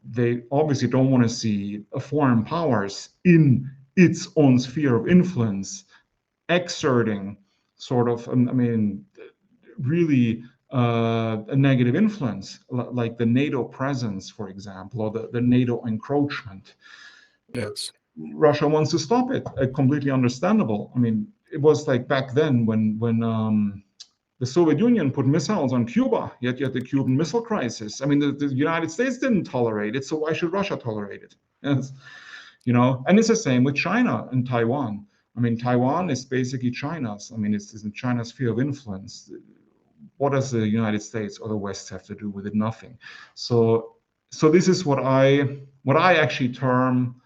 they obviously don't want to see foreign powers in its own sphere of influence exerting sort of, really a negative influence, like the NATO presence, for example, or the NATO encroachment. Yes. Russia wants to stop it. Completely understandable. I mean, it was like back then when the Soviet Union put missiles on Cuba, yet the Cuban Missile Crisis. I mean, the United States didn't tolerate it, so why should Russia tolerate it? Yes. And it's the same with China and Taiwan. I mean, Taiwan is basically China's. I mean, it's in China's sphere of influence. What does the United States or the West have to do with it? Nothing. So this is what I actually term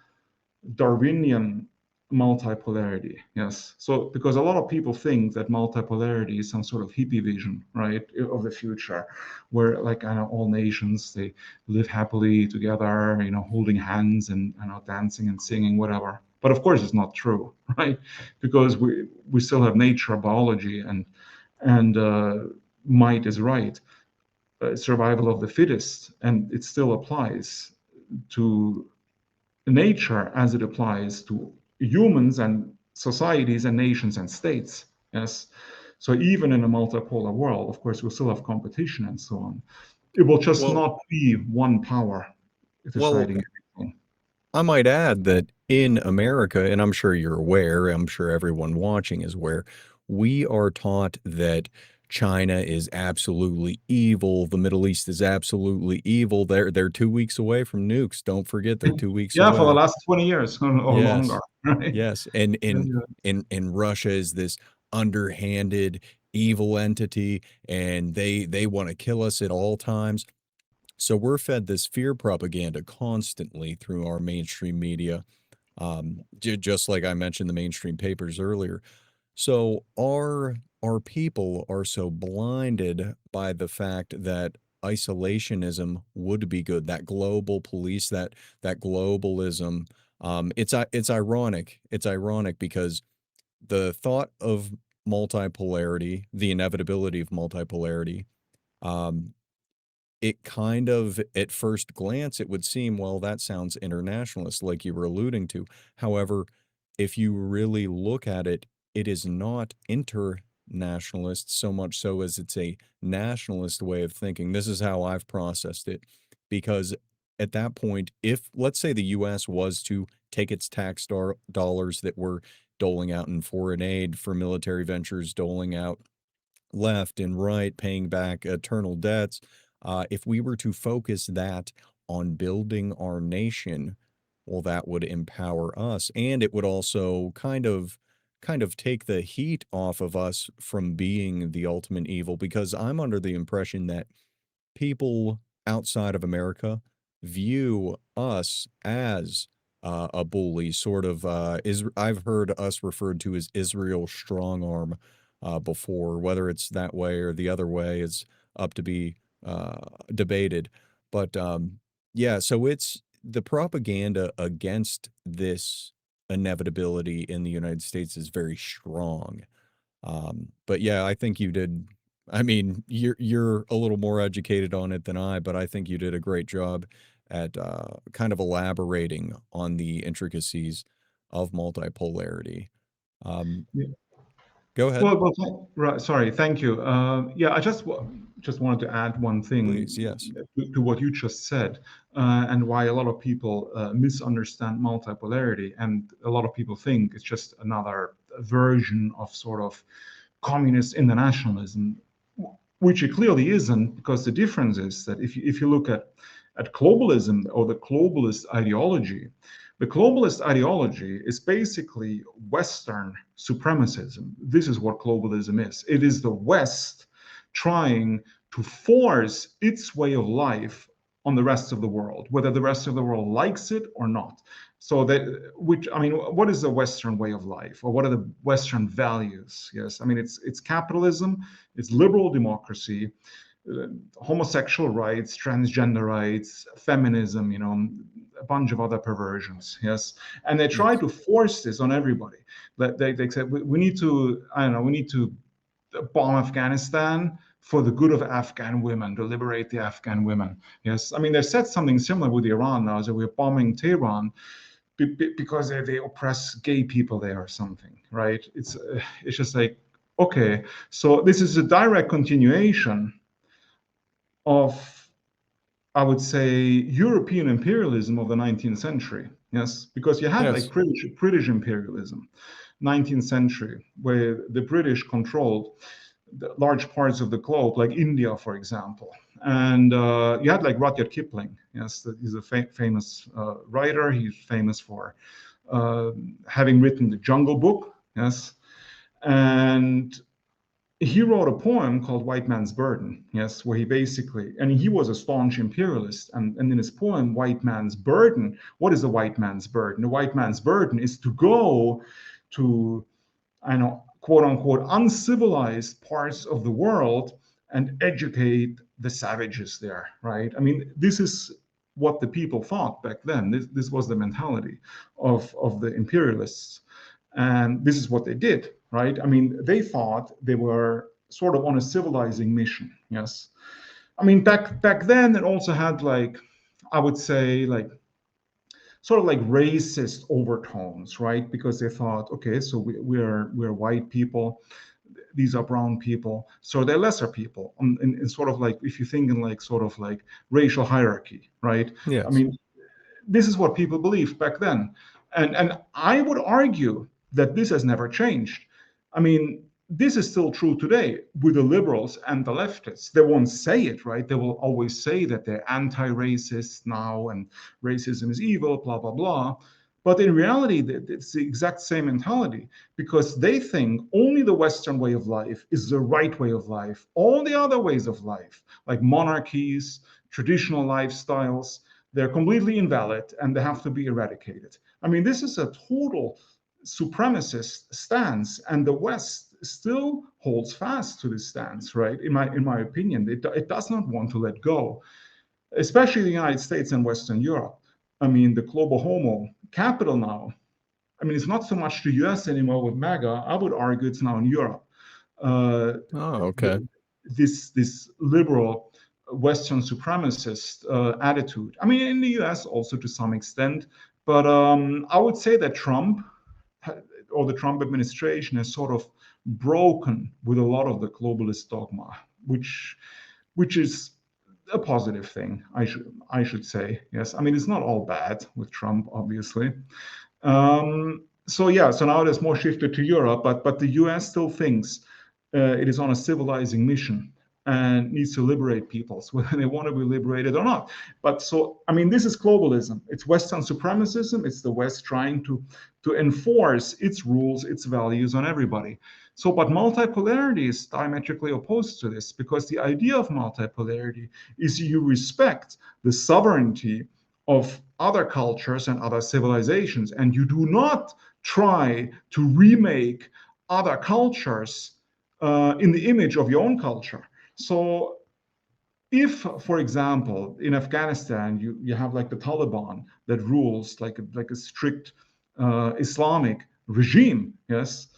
Darwinian multipolarity. Yes. So because a lot of people think that multipolarity is some sort of hippie vision, right, of the future, where like all nations, they live happily together, holding hands and dancing and singing, whatever. But of course, it's not true, right? Because we still have nature, biology, and might is right, survival of the fittest, and it still applies to nature as it applies to humans and societies and nations and states. Yes. So even in a multipolar world, of course, we'll still have competition and so on. It will just Well, not be one power well, deciding everything. I might add that in America, and I'm sure you're aware, I'm sure everyone watching is aware, we are taught that China is absolutely evil. The Middle East is absolutely evil. They're 2 weeks away from nukes. Don't forget they're 2 weeks Yeah, for the away. last 20 years or longer, Yes. right? Yes. And Yeah, and Russia is this underhanded evil entity, and they want to kill us at all times. So we're fed this fear propaganda constantly through our mainstream media, just like I mentioned the mainstream papers earlier. So our people are so blinded by the fact that isolationism would be good, that global police, that globalism. It's ironic. It's ironic because the thought of multipolarity, the inevitability of multipolarity, um, it kind of, at first glance, it would seem, well, that sounds internationalist, like you were alluding to. However, if you really look at it, it is not internationalist so much so as it's a nationalist way of thinking. This is how I've processed it. Because at that point, if, let's say, the US was to take its tax dollars that were doling out in foreign aid for military ventures, doling out left and right, paying back eternal debts. If we were to focus that on building our nation, well, that would empower us, and it would also kind of take the heat off of us from being the ultimate evil. Because I'm under the impression that people outside of America view us as a bully, sort of. I've heard us referred to as Israel strong arm before. Whether it's that way or the other way is up to be debated. But yeah, so it's the propaganda against this inevitability in the United States is very strong. But yeah, I think you did. I mean, you're a little more educated on it than I, but I think you did a great job at kind of elaborating on the intricacies of multipolarity. Um, yeah. Go ahead, Right, sorry, thank you. Yeah, I just wanted to add one please. thing Yes. to what you just said, and why a lot of people misunderstand multipolarity, and a lot of people think it's just another version of sort of communist internationalism, which it clearly isn't, because the difference is that if you look at globalism or the globalist ideology, the globalist ideology is basically Western supremacism. This is what globalism is. It is the West trying to force its way of life on the rest of the world, whether the rest of the world likes it or not. So that, which, I mean, what is the Western way of life, or what are the Western values? Yes, I mean, it's capitalism, it's liberal democracy, homosexual rights, transgender rights, feminism, a bunch of other perversions. Yes, and they try to force this on everybody. They said we need to, I don't know, we need to bomb Afghanistan for the good of Afghan women, to liberate the Afghan women. Yes, I mean, they said something similar with Iran now, so we're bombing Tehran because they oppress gay people there or something, right? It's just like, okay, so this is a direct continuation of, I would say, European imperialism of the 19th century. Yes, because you had like British imperialism, 19th century, where the British controlled large parts of the globe, like India, for example. And you had like Rudyard Kipling. Yes, he's a famous writer. He's famous for having written the Jungle Book. Yes, and he wrote a poem called White Man's Burden, yes, where he basically, and he was a staunch imperialist, and in his poem, White Man's Burden, what is the white man's burden? The white man's burden is to go to, I know, quote unquote, uncivilized parts of the world and educate the savages there, right? I mean, this is what the people thought back then. This was the mentality of the imperialists. And this is what they did, right? I mean, they thought they were sort of on a civilizing mission. Yes, I mean, back then it also had, like, I would say, like, sort of like racist overtones, right? Because they thought, okay, so we're white people, these are brown people, so they're lesser people. In sort of like, if you think in like sort of like racial hierarchy, right? Yes. I mean, this is what people believed back then, and I would argue that this has never changed. I mean, this is still true today with the liberals and the leftists. They won't say it, right? They will always say that they're anti-racist now and racism is evil, blah, blah, blah. But in reality, it's the exact same mentality, because they think only the Western way of life is the right way of life. All the other ways of life, like monarchies, traditional lifestyles, they're completely invalid and they have to be eradicated. I mean, this is a total supremacist stance, and the West still holds fast to this stance, right? In my opinion, it does not want to let go, especially the United States and Western Europe. I mean, the global homo capital now, I mean, it's not so much the US anymore with MAGA. I would argue it's now in Europe. Okay. This liberal Western supremacist attitude. I mean, in the US also to some extent, but I would say that Trump or the Trump administration has sort of broken with a lot of the globalist dogma, which is a positive thing, I should say. Yes, I mean, it's not all bad with Trump, obviously. So now it is more shifted to Europe, but the US still thinks it is on a civilizing mission and needs to liberate peoples, whether they want to be liberated or not. But so, I mean, this is globalism. It's Western supremacism. It's the West trying to enforce its rules, its values on everybody. So, but multipolarity is diametrically opposed to this, because the idea of multipolarity is you respect the sovereignty of other cultures and other civilizations, and you do not try to remake other cultures in the image of your own culture. So if, for example, in Afghanistan, you have like the Taliban that rules like a strict Islamic regime, yes,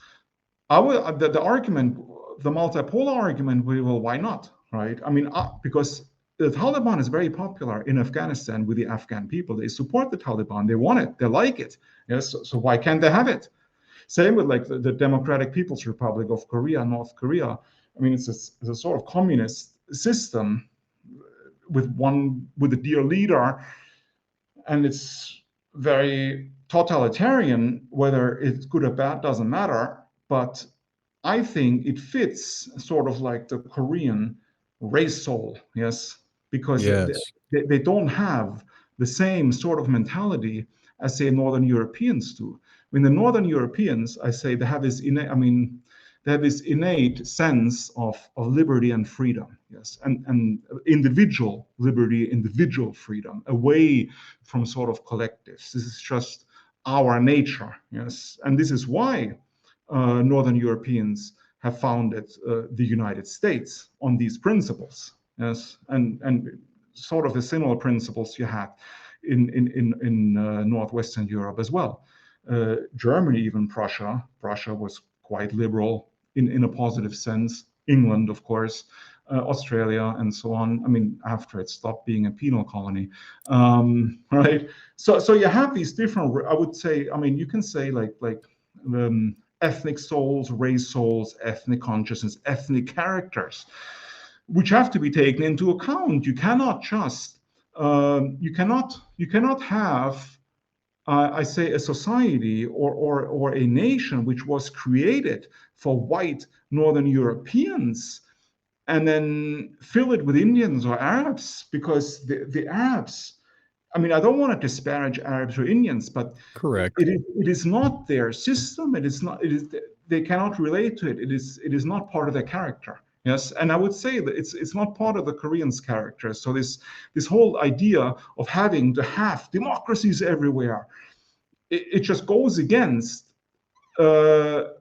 the argument, the multipolar argument, well, why not, right? I mean, because the Taliban is very popular in Afghanistan with the Afghan people. They support the Taliban. They want it. They like it. Yes. So why can't they have it? Same with like the Democratic People's Republic of Korea, North Korea. I mean, it's a sort of communist system with a dear leader, and it's very totalitarian. Whether it's good or bad doesn't matter, but I think it fits sort of like the Korean race soul, yes, because they don't have the same sort of mentality as, say, Northern Europeans do. I mean, the Northern Europeans, I say, they have this innate sense of liberty and freedom, yes, and individual liberty, individual freedom, away from sort of collectives. This is just our nature, yes, and this is why Northern Europeans have founded the United States on these principles. Yes, and sort of the similar principles you had in northwestern Europe as well. Germany, even Prussia was quite liberal in a positive sense. England, of course, Australia, and so on. I mean, after it stopped being a penal colony, right? So you have these different. I would say. I mean, you can say like ethnic souls, race souls, ethnic consciousness, ethnic characters, which have to be taken into account. You cannot just you cannot have I say a society or a nation which was created for white Northern Europeans and then fill it with Indians or Arabs, because the Arabs, I mean, I don't want to disparage Arabs or Indians, but Correct. it is not their system. It is not. It is they cannot relate to it. It is not part of their character. Yes, and I would say that it's not part of the Koreans' character. So this whole idea of having to have democracies everywhere, it just goes against the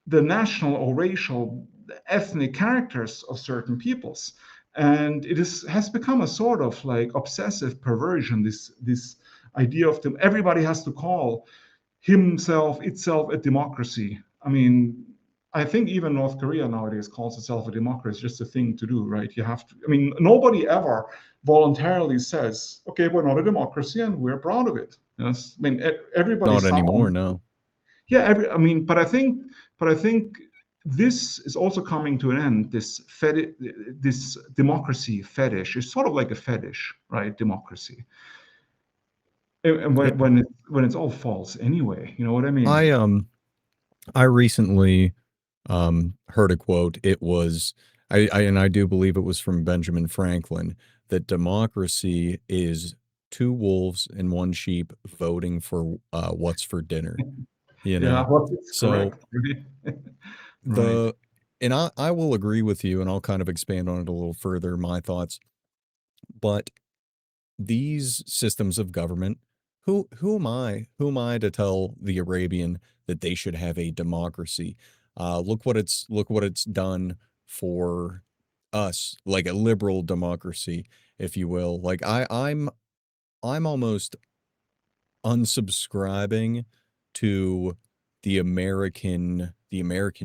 national or racial ethnic characters of certain peoples, and has become a sort of like obsessive perversion, this idea of them everybody has to call himself itself a democracy. I mean, I think even North Korea nowadays calls itself a democracy. It's just a thing to do, right? You have to, I mean, nobody ever voluntarily says, okay, we're not a democracy and we're proud of it. Yes, I mean, everybody Not anymore, sounds, no. yeah, I mean, but I think this is also coming to an end. This democracy fetish is sort of like a fetish, right? Democracy, and Yeah. when it's all false anyway, you know what I mean? I recently heard a quote. It was I do believe it was from Benjamin Franklin, that democracy is two wolves and one sheep voting for what's for dinner, you Yeah, know. well, it's So correct. Right. Right. the and I will agree with you, and I'll kind of expand on it a little further, my thoughts. But these systems of government, who am I to tell the Arabian that they should have a democracy? Look what it's done for us, like a liberal democracy, if you will. Like I'm almost unsubscribing to the American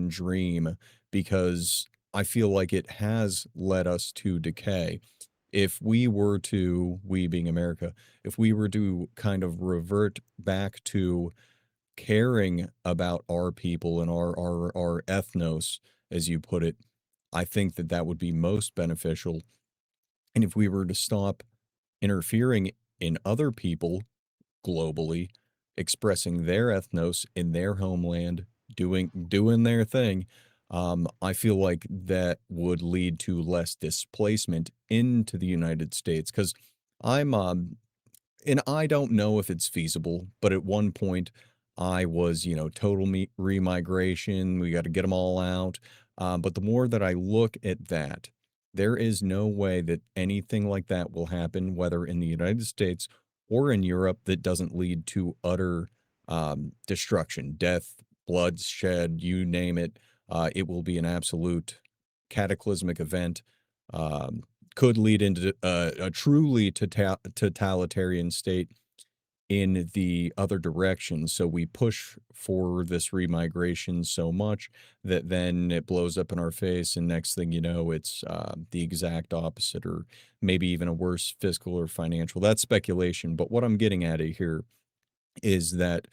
dream, because I feel like it has led us to decay. If we were to, we being America, if we were to kind of revert back to caring about our people and our ethnos, as you put it, I think that that would be most beneficial. And if we were to stop interfering in other people globally, expressing their ethnos in their homeland, doing their thing, I feel like that would lead to less displacement into the United States. Because I'm and I don't know if it's feasible, but at one point I was, total remigration. We got to get them all out. But the more that I look at that, there is no way that anything like that will happen, whether in the United States or in Europe, that doesn't lead to utter destruction, death, bloodshed, you name it. It will be an absolute cataclysmic event. Um, could lead into a truly totalitarian state in the other direction. So we push for this remigration so much that then it blows up in our face, and next thing you know, it's the exact opposite, or maybe even a worse fiscal or financial. That's speculation, but what I'm getting at it here is that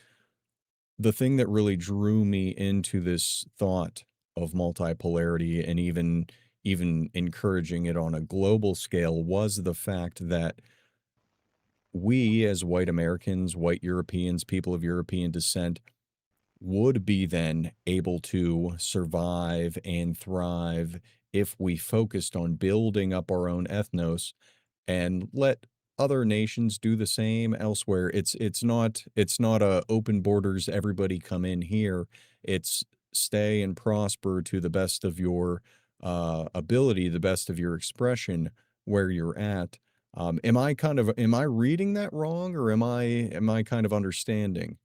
the thing that really drew me into this thought of multipolarity, and even encouraging it on a global scale, was the fact that we, as white Americans, white Europeans, people of European descent, would be then able to survive and thrive if we focused on building up our own ethnos and let other nations do the same elsewhere. It's not a open borders, everybody come in here. It's stay and prosper to the best of your ability, the best of your expression where you're at. Am I reading that wrong, or am I kind of understanding?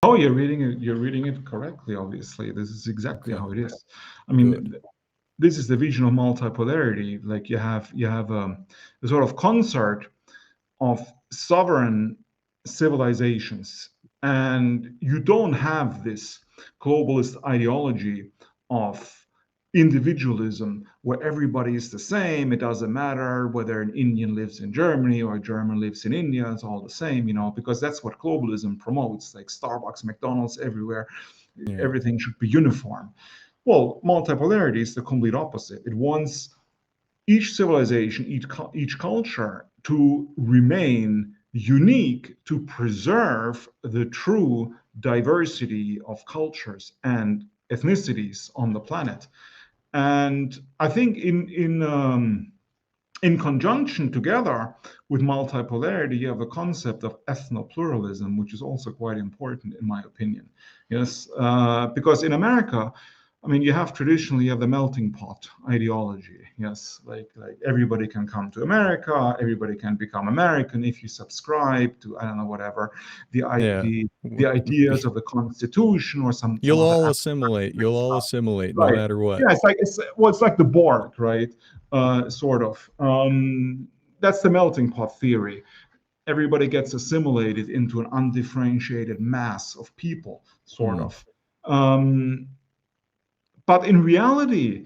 Oh, you're reading it. You're reading it correctly. Obviously, this is exactly Okay, how it is. I good. mean, this is the vision of multipolarity. Like you have a sort of concert of sovereign civilizations, and you don't have this globalist ideology of individualism where everybody is the same. It doesn't matter whether an Indian lives in Germany or a German lives in India, it's all the same, because that's what globalism promotes, like Starbucks, McDonald's, everywhere. Yeah. Everything should be uniform. Well, multipolarity is the complete opposite. It wants each civilization, each culture to remain unique, to preserve the true diversity of cultures and ethnicities on the planet. And I think in conjunction together with multipolarity, you have a concept of ethnopluralism, which is also quite important in my opinion. Yes, because in America, I mean, you have the melting pot ideology. Yes, like everybody can come to America, everybody can become American if you subscribe to, I don't know, whatever the Yeah. the ideas of the Constitution or some You'll other all assimilate. You'll all assimilate no right. matter what. Yeah, it's like the Borg, right? Sort of. That's the melting pot theory. Everybody gets assimilated into an undifferentiated mass of people, sort of. But in reality,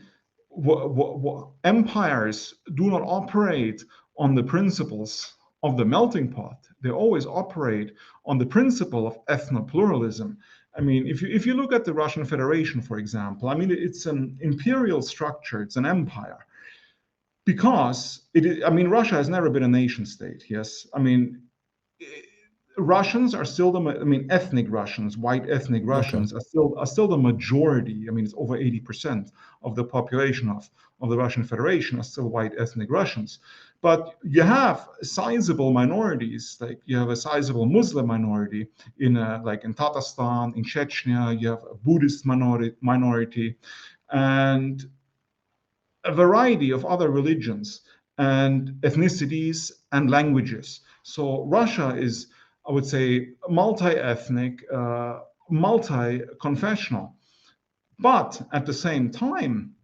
empires do not operate on the principles of the melting pot. They always operate on the principle of ethnopluralism. I mean, if you look at the Russian Federation, for example, I mean, it's an imperial structure, it's an empire. Because Russia has never been a nation state, yes? I mean, Russians are still ethnic Russians, white ethnic Okay. Russians are still the majority. I mean, it's over 80% of the population of the Russian Federation are still white ethnic Russians. But you have sizable minorities, like you have a sizable Muslim minority like in Tatarstan, in Chechnya, you have a Buddhist minority, and a variety of other religions and ethnicities and languages. So Russia is, I would say, multi-ethnic, multi-confessional. But at the same time,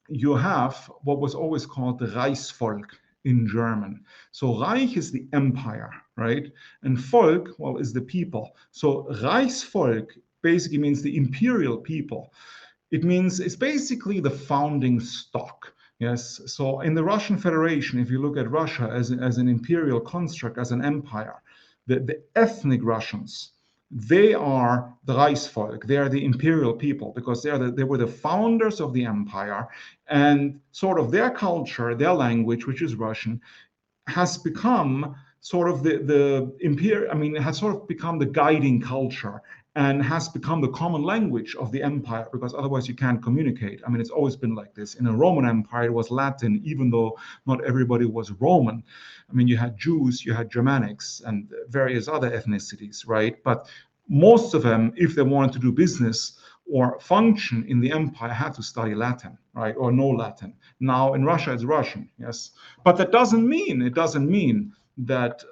you have what was always called the Reichsvolk in German. So Reich is the empire, right? And Volk, well, is the people. So Reichsvolk basically means the imperial people. It's basically the founding stock. Yes. So in the Russian Federation, if you look at Russia as an imperial construct, as an empire, the ethnic Russians, they are the Reichsvolk. They are the imperial people because they were the founders of the empire, and sort of their culture, their language, which is Russian, has become sort of it has sort of become the guiding culture and has become the common language of the empire, because otherwise you can't communicate. I mean, it's always been like this. In a Roman Empire, it was Latin, even though not everybody was Roman. I mean, you had Jews, you had Germanics, and various other ethnicities, right? But most of them, if they wanted to do business or function in the empire, had to study Latin, right? Or know Latin. Now in Russia, it's Russian, yes. But it doesn't mean that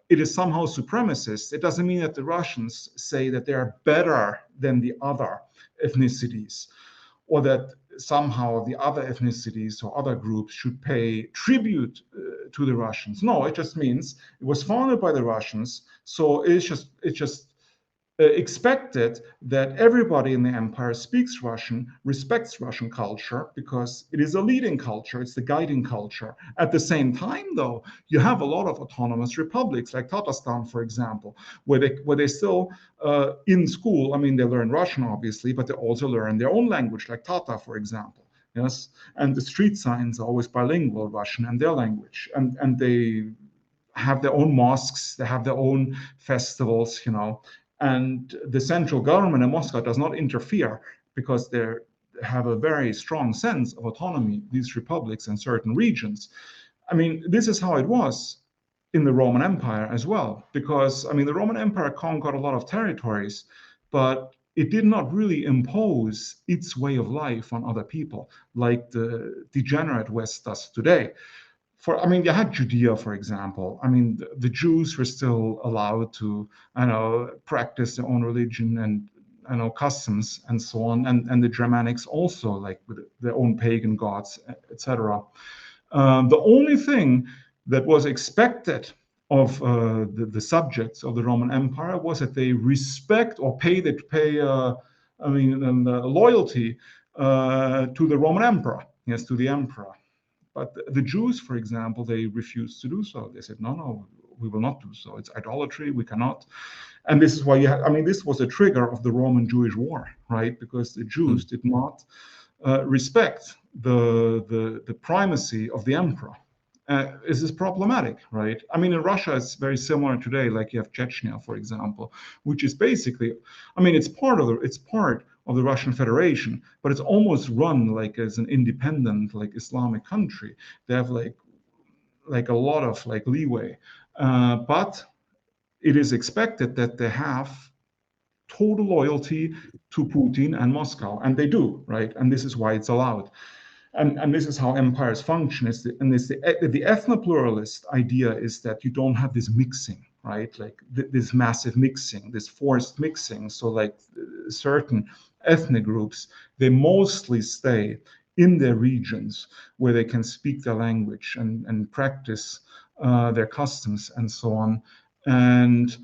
it is somehow supremacist. It doesn't mean that the Russians say that they are better than the other ethnicities, or that somehow the other ethnicities or other groups should pay tribute to the Russians. No, it just means it was founded by the Russians, so it's just expected that everybody in the empire speaks Russian, respects Russian culture, because it is a leading culture, it's the guiding culture. At the same time, though, you have a lot of autonomous republics, like Tatarstan, for example, where they still, in school, I mean, they learn Russian, obviously, but they also learn their own language, like Tatar, for example. Yes, and the street signs are always bilingual, Russian and their language, and they have their own mosques, they have their own festivals, and the central government in Moscow does not interfere because they have a very strong sense of autonomy, these republics and certain regions. I mean, this is how it was in the Roman Empire as well, because, I mean, the Roman Empire conquered a lot of territories, but it did not really impose its way of life on other people like the degenerate West does today. You had Judea, for example. I mean, the Jews were still allowed to, practice their own religion and, customs and so on, and the Germanics also, like with their own pagan gods, etc. The only thing that was expected of the subjects of the Roman Empire was that they respect or pay loyalty to the Roman emperor, yes, to the emperor. But the Jews, for example, they refused to do so. They said, no, we will not do so. It's idolatry. We cannot. And this is why this was a trigger of the Roman-Jewish war, right? Because the Jews did not respect the primacy of the emperor. This is problematic, right? I mean, in Russia, it's very similar today. Like you have Chechnya, for example, which is basically, it's part of the Russian Federation, but it's almost run like as an independent, like Islamic country. They have like a lot of like leeway, but it is expected that they have total loyalty to Putin and Moscow, and they do, right? And this is why it's allowed. And this is how empires function. The ethno-pluralist idea is that you don't have this mixing, right? Like this massive mixing, this forced mixing. So like certain ethnic groups, they mostly stay in their regions where they can speak their language and practice their customs and so on. And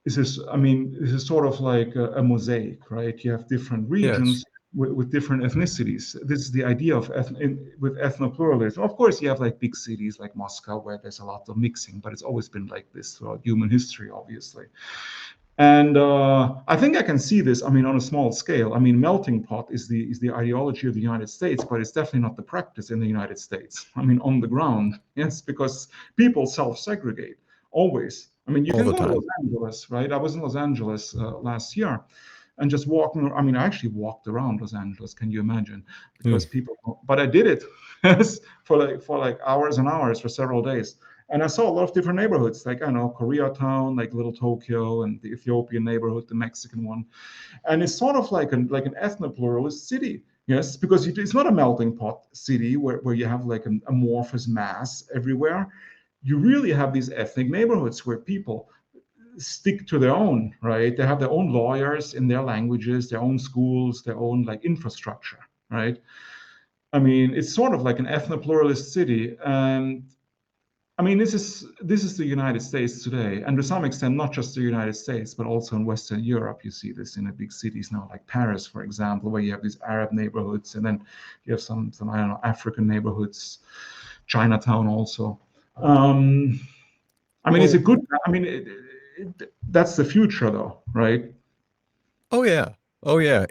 this is sort of like a mosaic, right? You have different regions. Yes. With different ethnicities. This is the idea of with ethnopluralism. Of course, you have like big cities like Moscow where there's a lot of mixing, but it's always been like this throughout human history, obviously. And I think I can see this. On a small scale. Melting pot is the ideology of the United States, but it's definitely not the practice in the United States. On the ground, yes, because people self-segregate always. You All can the go to time. Los Angeles, right? I was in Los Angeles last year, and just walking. I actually walked around Los Angeles. Can you imagine? Because but I did it for like hours and hours for several days. And I saw a lot of different neighborhoods, like Koreatown, like Little Tokyo, and the Ethiopian neighborhood, the Mexican one. And it's sort of like an ethno-pluralist city. Yes, because it's not a melting pot city where you have like an amorphous mass everywhere. You really have these ethnic neighborhoods where people stick to their own, right? They have their own lawyers in their languages, their own schools, their own like infrastructure, right? It's sort of like an ethno-pluralist city. And this is the United States today, and to some extent, not just the United States, but also in Western Europe. You see this in the big cities now, like Paris, for example, where you have these Arab neighborhoods, and then you have some I don't know, African neighborhoods, Chinatown also. It's a good. That's the future, though, right? Oh yeah,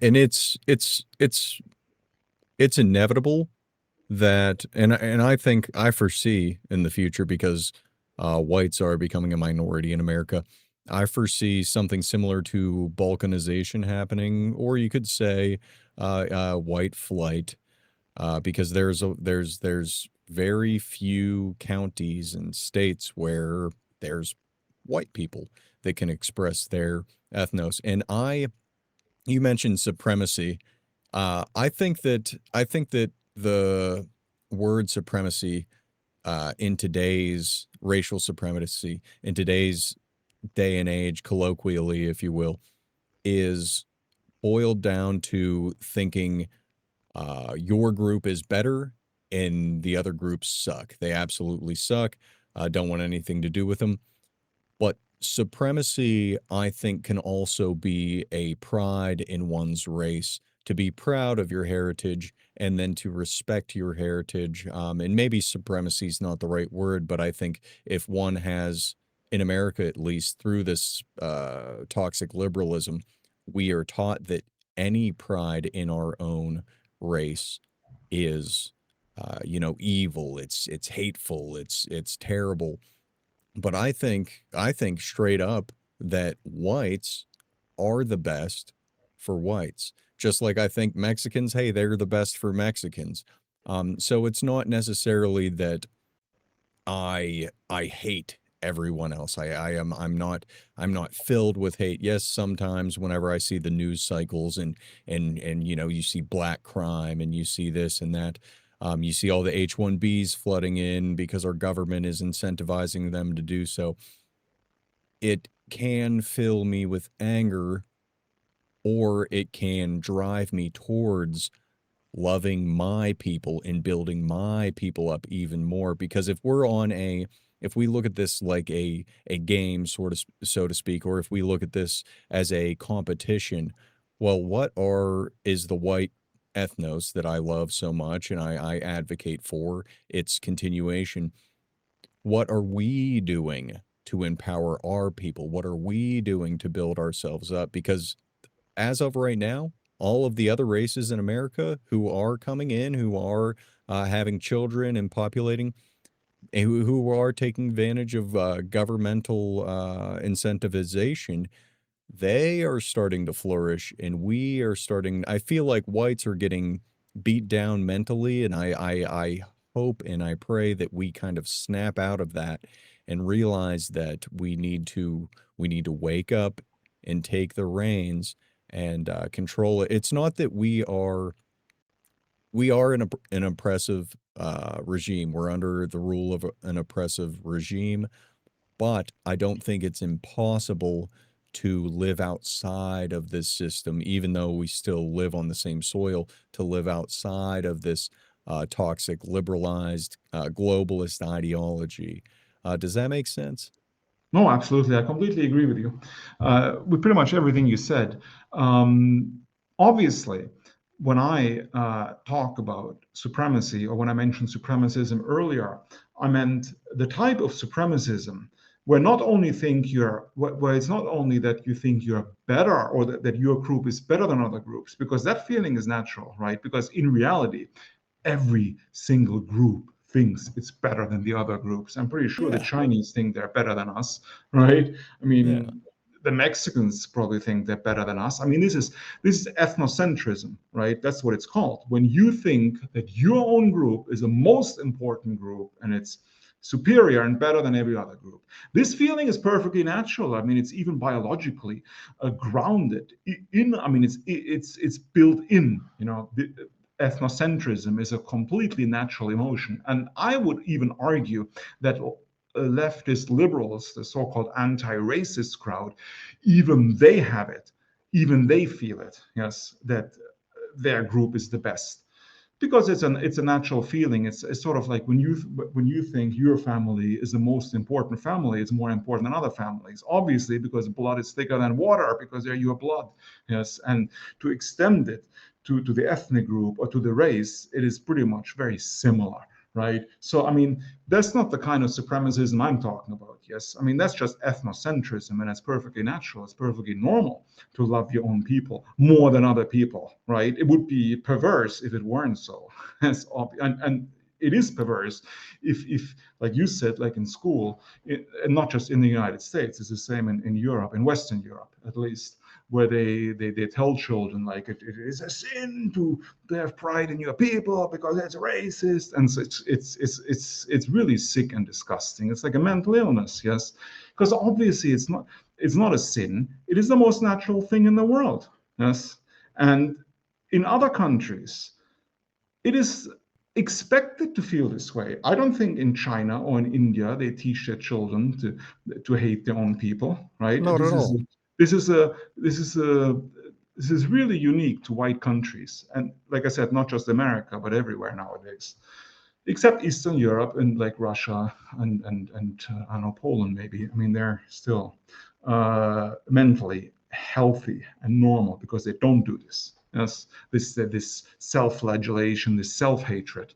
and it's inevitable that, and I think I foresee in the future, because whites are becoming a minority in America. I foresee something similar to balkanization happening, or you could say white flight, because there's very few counties and states where there's white people that can express their ethnos. And you mentioned supremacy. I think that the word supremacy, in today's racial supremacy, in today's day and age, colloquially, if you will, is boiled down to thinking your group is better and the other groups suck. They absolutely suck. Don't want anything to do with them. But supremacy, I think, can also be a pride in one's race, to be proud of your heritage and then to respect your heritage. And maybe supremacy is not the right word, but I think if one has, in America at least, through this toxic liberalism, we are taught that any pride in our own race is, evil. It's hateful. It's terrible. But I think straight up that whites are the best for whites. Just like I think Mexicans, hey, they're the best for Mexicans. So it's not necessarily that I hate everyone else. I'm not filled with hate. Yes, sometimes whenever I see the news cycles and you see black crime and you see this and that, you see all the H-1Bs flooding in because our government is incentivizing them to do so. It can fill me with anger or it can drive me towards loving my people and building my people up even more. Because if we look at this like a game, sort of, so to speak, or if we look at this as a competition, well, is the white ethnos that I love so much and I advocate for its continuation? What are we doing to empower our people? What are we doing to build ourselves up? Because as of right now, all of the other races in America who are coming in, who are having children and populating, and who are taking advantage of governmental incentivization, they are starting to flourish, and we are starting. I feel like whites are getting beat down mentally, and I hope and I pray that we kind of snap out of that and realize that we need to wake up and take the reins and control it. It's not that we are an oppressive regime. We're under the rule of an oppressive regime, but I don't think it's impossible to live outside of this system, even though we still live on the same soil, to live outside of this toxic, liberalized, globalist ideology. Does that make sense? No, absolutely. I completely agree with you with pretty much everything you said. Obviously, when I talk about supremacy, or when I mentioned supremacism earlier, I meant the type of supremacism where not only think you're, where it's not only that you think you're better, or that your group is better than other groups, because that feeling is natural, right? Because in reality, every single group thinks it's better than the other groups. I'm pretty sure the Yeah. Chinese think they're better than us, right? I Yeah. mean, the Mexicans probably think they're better than us. I mean, this is ethnocentrism, right? That's what it's called. When you think that your own group is the most important group and it's superior and better than every other group. This feeling is perfectly natural. I mean, it's even biologically grounded in. I mean, it's built in. You know, ethnocentrism is a completely natural emotion. And I would even argue that leftist liberals, the so-called anti-racist crowd, even they have it, even they feel it, yes, that their group is the best. Because it's a natural feeling. It's sort of like when you think your family is the most important family, it's more important than other families, obviously, because blood is thicker than water, because they're your blood, yes. And to extend it to the ethnic group or to the race, it is pretty much very similar, right? So I mean, that's not the kind of supremacism I'm talking about. Yes, I mean, that's just ethnocentrism, and it's perfectly natural, it's perfectly normal to love your own people more than other people, right? It would be perverse if it weren't so. And it is perverse if like you said, like in school, and not just in the United States, it's the same in Europe, in Western Europe at least, where they tell children like it is a sin to have pride in your people because it's racist. And so it's really sick and disgusting. It's like a mental illness, yes, because obviously it's not a sin. It is the most natural thing in the world, yes. And in other countries, it is expected to feel this way. I don't think in China or in India they teach their children to hate their own people, right? Not at all. This is a this is a this is really unique to white countries, and like I said, not just America, but everywhere nowadays, except Eastern Europe and like Russia and I don't know, Poland maybe. I mean, they're still mentally healthy and normal because they don't do this. Yes, this self-flagellation, this self-hatred.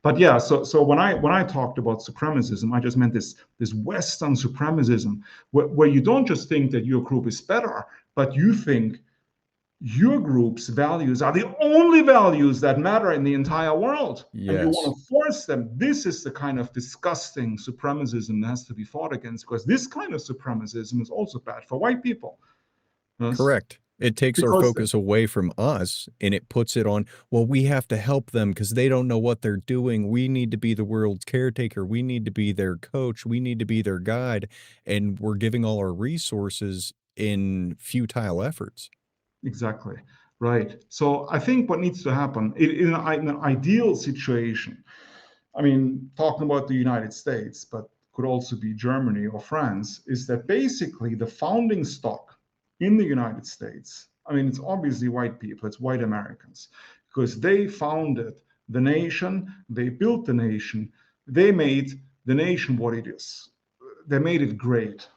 But yeah, so when I talked about supremacism, I just meant this Western supremacism where you don't just think that your group is better, but you think your group's values are the only values that matter in the entire world. And you Yes. want to force them. This is the kind of disgusting supremacism that has to be fought against, because this kind of supremacism is also bad for white people. Yes? Correct. It takes our Because focus away from us and it puts it on, well, we have to help them because they don't know what they're doing. We need to be the world's caretaker. We need to be their coach. We need to be their guide. And we're giving all our resources in futile efforts. exactly right. So I think what needs to happen in an ideal situation, I mean, talking about the United States, but could also be Germany or France, is that basically the founding stock in the United States I mean, it's obviously white people, it's white Americans, because they founded the nation, they built the nation, they made the nation what it is. They made it great.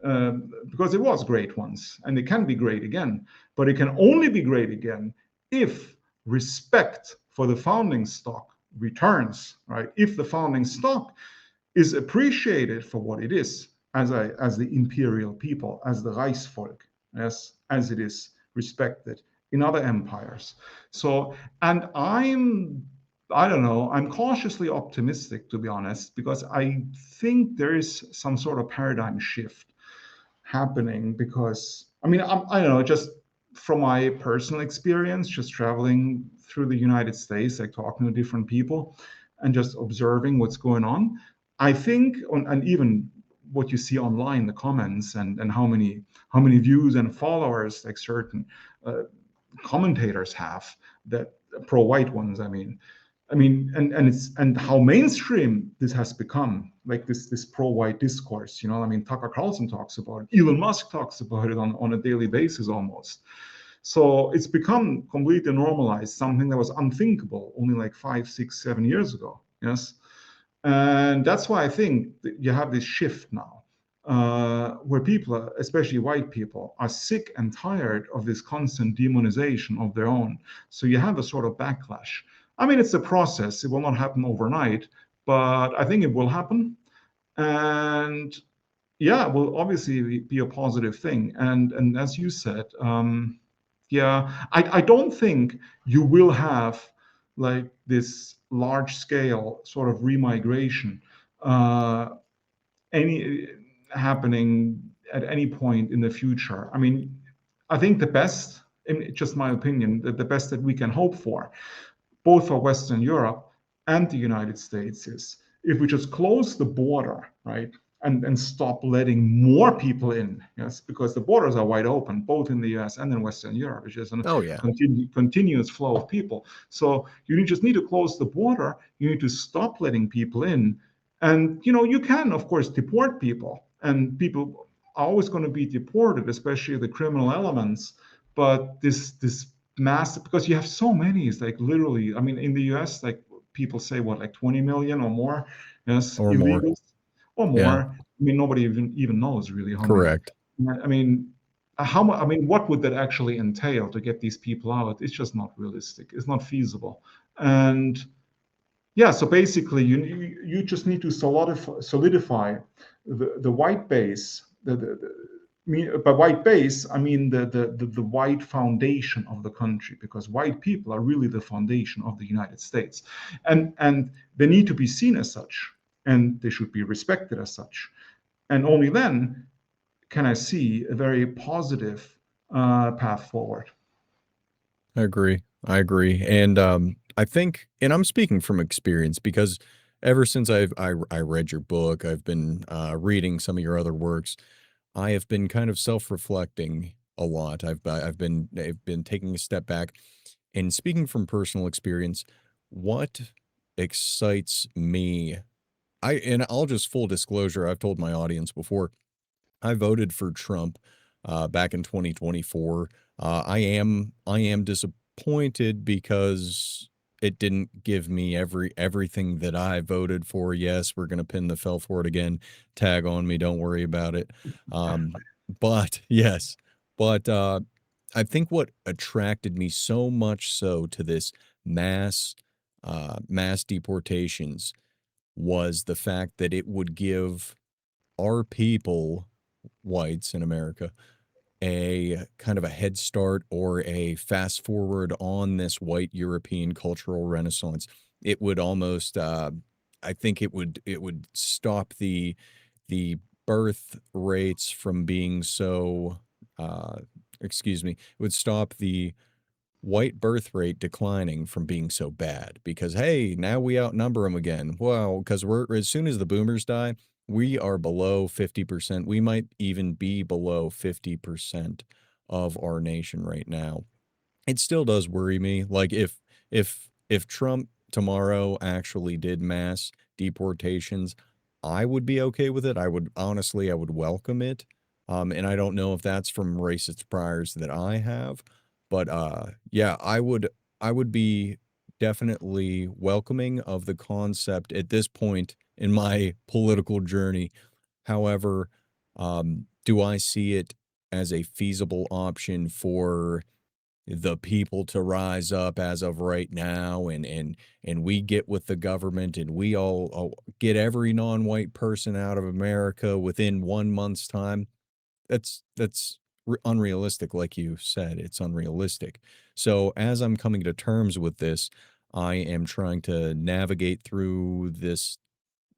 Because it was great once, and it can be great again, but it can only be great again if respect for the founding stock returns, right? If the founding stock is appreciated for what it is, as the imperial people, as the Reichsvolk, as it is respected in other empires. So, and I don't know, I'm cautiously optimistic, to be honest, because I think there is some sort of paradigm shift happening. Because I don't know, just from my personal experience, just traveling through the United States, like talking to different people and just observing what's going on, I think, and even what you see online, the comments, and how many views and followers like certain commentators have, that pro-white ones, and how mainstream this has become, like this pro-white discourse. Tucker Carlson talks about it, Elon Musk talks about it on a daily basis almost. So it's become completely normalized, something that was unthinkable only like 5, 6, 7 years ago. Yes. And that's why I think that you have this shift now, where people, especially white people, are sick and tired of this constant demonization of their own. So you have a sort of backlash. It's a process. It will not happen overnight, but I think it will happen. And yeah, it will obviously be a positive thing. And as you said, yeah, I don't think you will have like this large scale sort of remigration any happening at any point in the future. I think the best, in just my opinion, the best that we can hope for, both for Western Europe and the United States, is if we just close the border, right, and stop letting more people in, yes, because the borders are wide open, both in the US and in Western Europe. It's just a Oh yeah. continuous flow of people. So you just need to close the border. You need to stop letting people in. And, you can, of course, deport people, and people are always going to be deported, especially the criminal elements. But this massive, because you have so many, it's like literally, in the US, like people say what, like 20 million or more, yes, Or more. illegals or Yeah. more. Nobody even knows really how many. Correct. I mean, how much? What would that actually entail to get these people out? It's just not realistic. It's not feasible. And yeah, so basically, you just need to solidify the white base. By white base, I mean the white foundation of the country, because white people are really the foundation of the United States, and they need to be seen as such, and they should be respected as such, and only then can I see a very positive path forward. I agree. I agree. And I think, and I'm speaking from experience because ever since I read your book, I've been reading some of your other works. I have been kind of self-reflecting a lot. I've been taking a step back and speaking from personal experience. What excites me? And I'll just full disclosure, I've told my audience before, I voted for Trump back in 2024. I am disappointed because it didn't give me everything that I voted for. Yes, we're gonna pin the fell for it again. Tag on me, don't worry about it. But yes, but I think what attracted me so much so to this mass mass deportations was the fact that it would give our people, whites in America, a kind of a head start or a fast forward on this white European cultural renaissance. It would almost, I think it would stop the birth rates from being so, uh, excuse me, it would stop the white birth rate declining from being so bad because hey, now we outnumber them again. Well, because we're as soon as the boomers die, we are below 50%. We might even be below 50% of our nation right now. It still does worry me. Like if Trump tomorrow actually did mass deportations, I would be okay with it. I would honestly, I would welcome it. And I don't know if that's from racist priors that I have, but yeah, I would be definitely welcoming of the concept at this point in my political journey. However, do I see it as a feasible option for the people to rise up as of right now, and we get with the government, and we all get every non-white person out of America within 1 month's time? That's unrealistic, like you said, it's unrealistic. So as I'm coming to terms with this, I am trying to navigate through this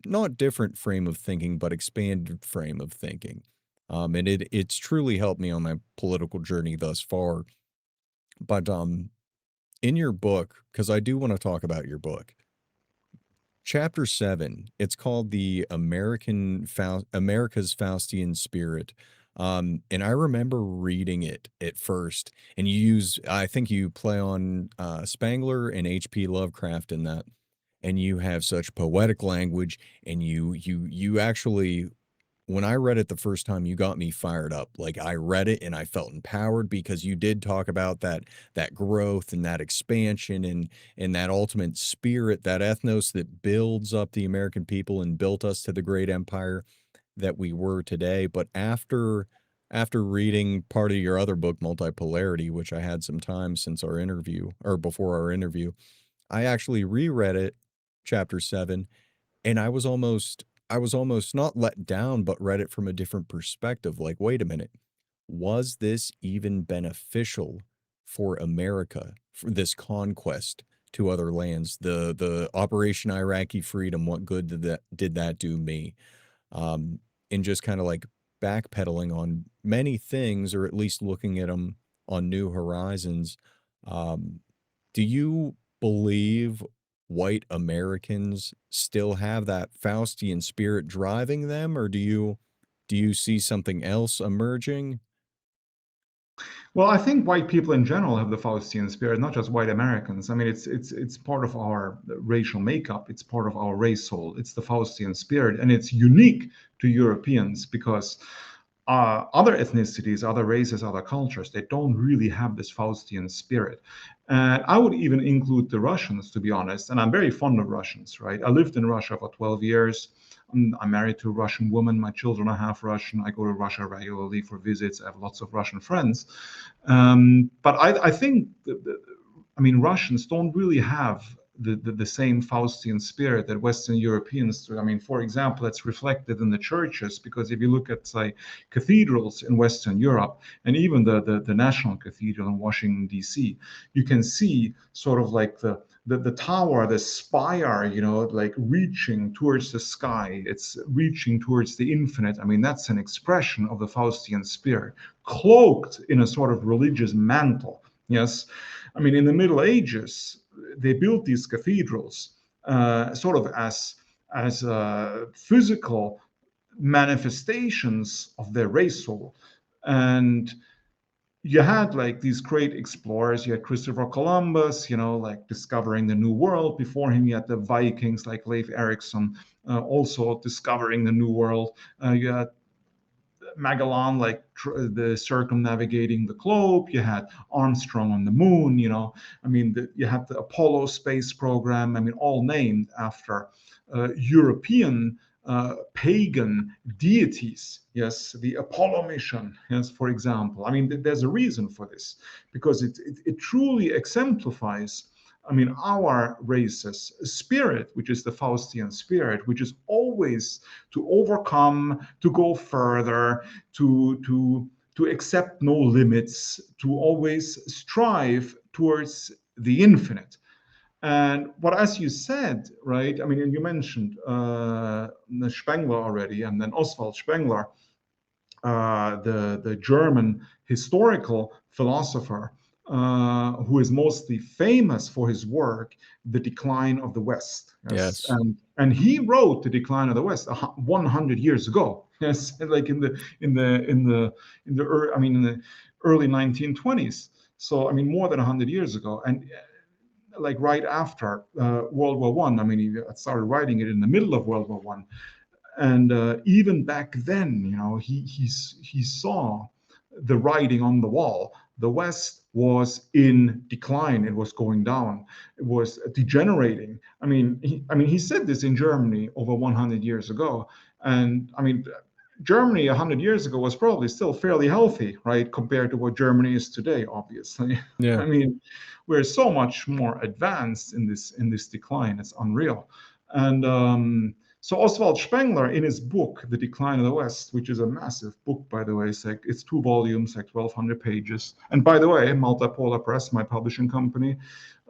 not different frame of thinking, but expanded frame of thinking. And it's truly helped me on my political journey thus far. But in your book, because I do want to talk about your book, chapter 7, it's called the America's Faustian Spirit. And I remember reading it at first, and I think you play on Spengler and H.P. Lovecraft in that, and you have such poetic language, and you actually, when I read it the first time, you got me fired up. Like, I read it and I felt empowered because you did talk about that growth and that expansion, and that ultimate spirit, that ethnos that builds up the American people and built us to the great empire that we were today. But after reading part of your other book, Multipolarity, which I had some time since our interview or before our interview, I actually reread it, chapter 7, and I was almost not let down, but read it from a different perspective. Like, wait a minute, was this even beneficial for America, for this conquest to other lands? The Operation Iraqi Freedom, what good did that do me? And just kind of like backpedaling on many things, or at least looking at them on new horizons. Um, do you believe white Americans still have that Faustian spirit driving them, or do you see something else emerging? Well, I think white people in general have the Faustian spirit, not just white Americans. I mean, it's part of our racial makeup. It's part of our race soul. It's the Faustian spirit, and it's unique to Europeans because other ethnicities, other races, other cultures, they don't really have this Faustian spirit. And I would even include the Russians, to be honest. And I'm very fond of Russians, right? I lived in Russia for 12 years. I'm married to a Russian woman. My children are half Russian. I go to Russia regularly for visits. I have lots of Russian friends. But I think, I mean, Russians don't really have the same Faustian spirit that Western Europeans do. I mean, for example, it's reflected in the churches, because if you look at, say, cathedrals in Western Europe, and even the National Cathedral in Washington, D.C., you can see sort of like the tower, the spire, like reaching towards the sky. It's reaching towards the infinite. I mean, that's an expression of the Faustian spirit, cloaked in a sort of religious mantle. Yes. I mean, in the Middle Ages, they built these cathedrals sort of as physical manifestations of their race soul. And you had like these great explorers. You had Christopher Columbus, like discovering the New World. Before him, you had the Vikings like Leif Erikson, also discovering the New World. You had Magellan, like the circumnavigating the globe. You had Armstrong on the moon. I mean, you had the Apollo space program. I mean, all named after European pagan deities. Yes, the Apollo mission. Yes, for example. I mean, there's a reason for this, because it truly exemplifies, I mean, our race's spirit, which is the Faustian spirit, which is always to overcome, to go further, to accept no limits, to always strive towards the infinite. And what, as you said, right? I mean, and you mentioned Spengler already, and then Oswald Spengler, the German historical philosopher, who is mostly famous for his work, The Decline of the West. Yes, Yes. and he wrote The Decline of the West 100 years ago. Yes, like in the early 1920s. So I mean, more than 100 years ago, and like right after World War One. I mean, he started writing it in the middle of World War One. And even back then, he saw the writing on the wall. The West was in decline. It was going down. It was degenerating. He said this in Germany over 100 years ago. And Germany 100 years ago was probably still fairly healthy, right, compared to what Germany is today, obviously. Yeah. We're so much more advanced in this decline. It's unreal. And so Oswald Spengler, in his book, The Decline of the West, which is a massive book, by the way, it's 2 volumes, like 1,200 pages. And by the way, Multipolar Press, my publishing company,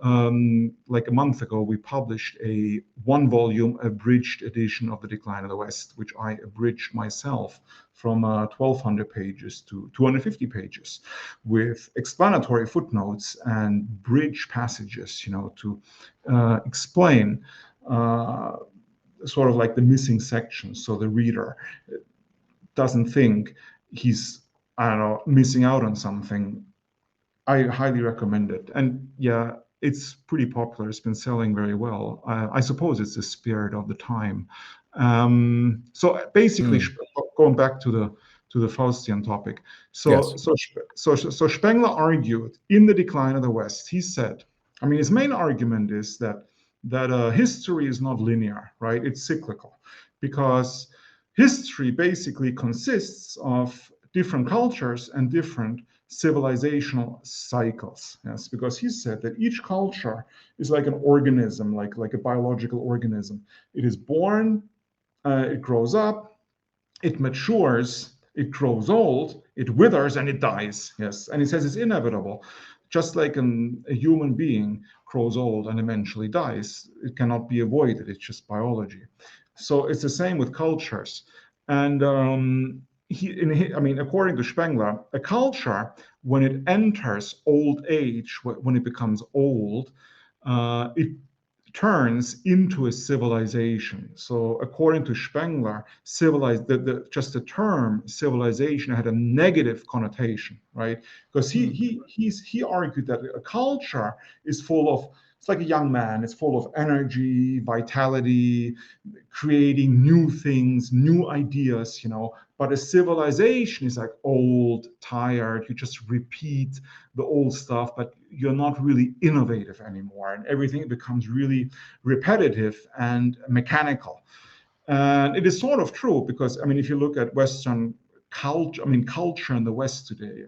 like a month ago, we published a 1-volume abridged edition of The Decline of the West, which I abridged myself from 1,200 pages to 250 pages with explanatory footnotes and bridge passages, to explain sort of like the missing sections, so the reader doesn't think he's, missing out on something. I highly recommend it. And yeah, it's pretty popular. It's been selling very well. I suppose it's the spirit of the time. So basically, going back to the Faustian topic. So Spengler argued in The Decline of the West. He said, his main argument is that history is not linear, right? It's cyclical, because history basically consists of different cultures and different civilizational cycles. Yes, because he said that each culture is like an organism, like a biological organism. It is born, it grows up, it matures, it grows old, it withers, and it dies. Yes, and he says it's inevitable. Just like a human being grows old and eventually dies, it cannot be avoided. It's just biology. So it's the same with cultures. And according to Spengler, a culture, when it enters old age, when it becomes old, it turns into a civilization. So according to Spengler, just the term civilization had a negative connotation, right? Because he argued that a culture is full of, it's like a young man, it's full of energy, vitality, creating new things, new ideas, but a civilization is like old, tired. You just repeat the old stuff, but you're not really innovative anymore, and everything becomes really repetitive and mechanical. And it is sort of true, because if you look at Western culture, culture in the West today,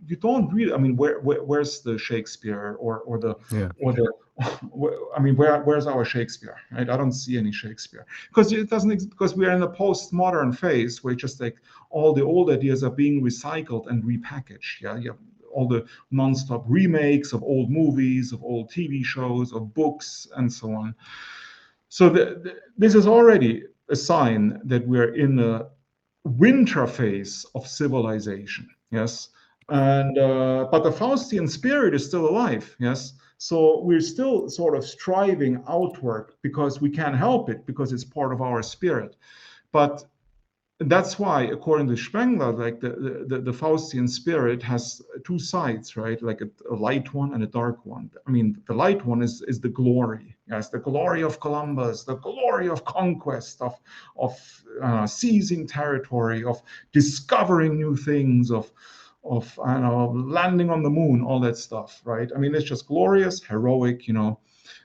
you don't really, where's the Shakespeare where's our Shakespeare, right? I don't see any Shakespeare, because because we are in a postmodern phase where just like all the old ideas are being recycled and repackaged. Yeah, you have all the nonstop remakes of old movies, of old TV shows, of books, and so on. So this is already a sign that we're in a winter phase of civilization. Yes, and but the Faustian spirit is still alive. Yes, so we're still sort of striving outward, because we can't help it, because it's part of our spirit. But that's why, according to Spengler, like the Faustian spirit has 2 sides, right? Like a light one and a dark one. The light one is the glory. Yes, the glory of Columbus, the glory of conquest, of seizing territory, of discovering new things, of landing on the moon, all that stuff, right? It's just glorious, heroic,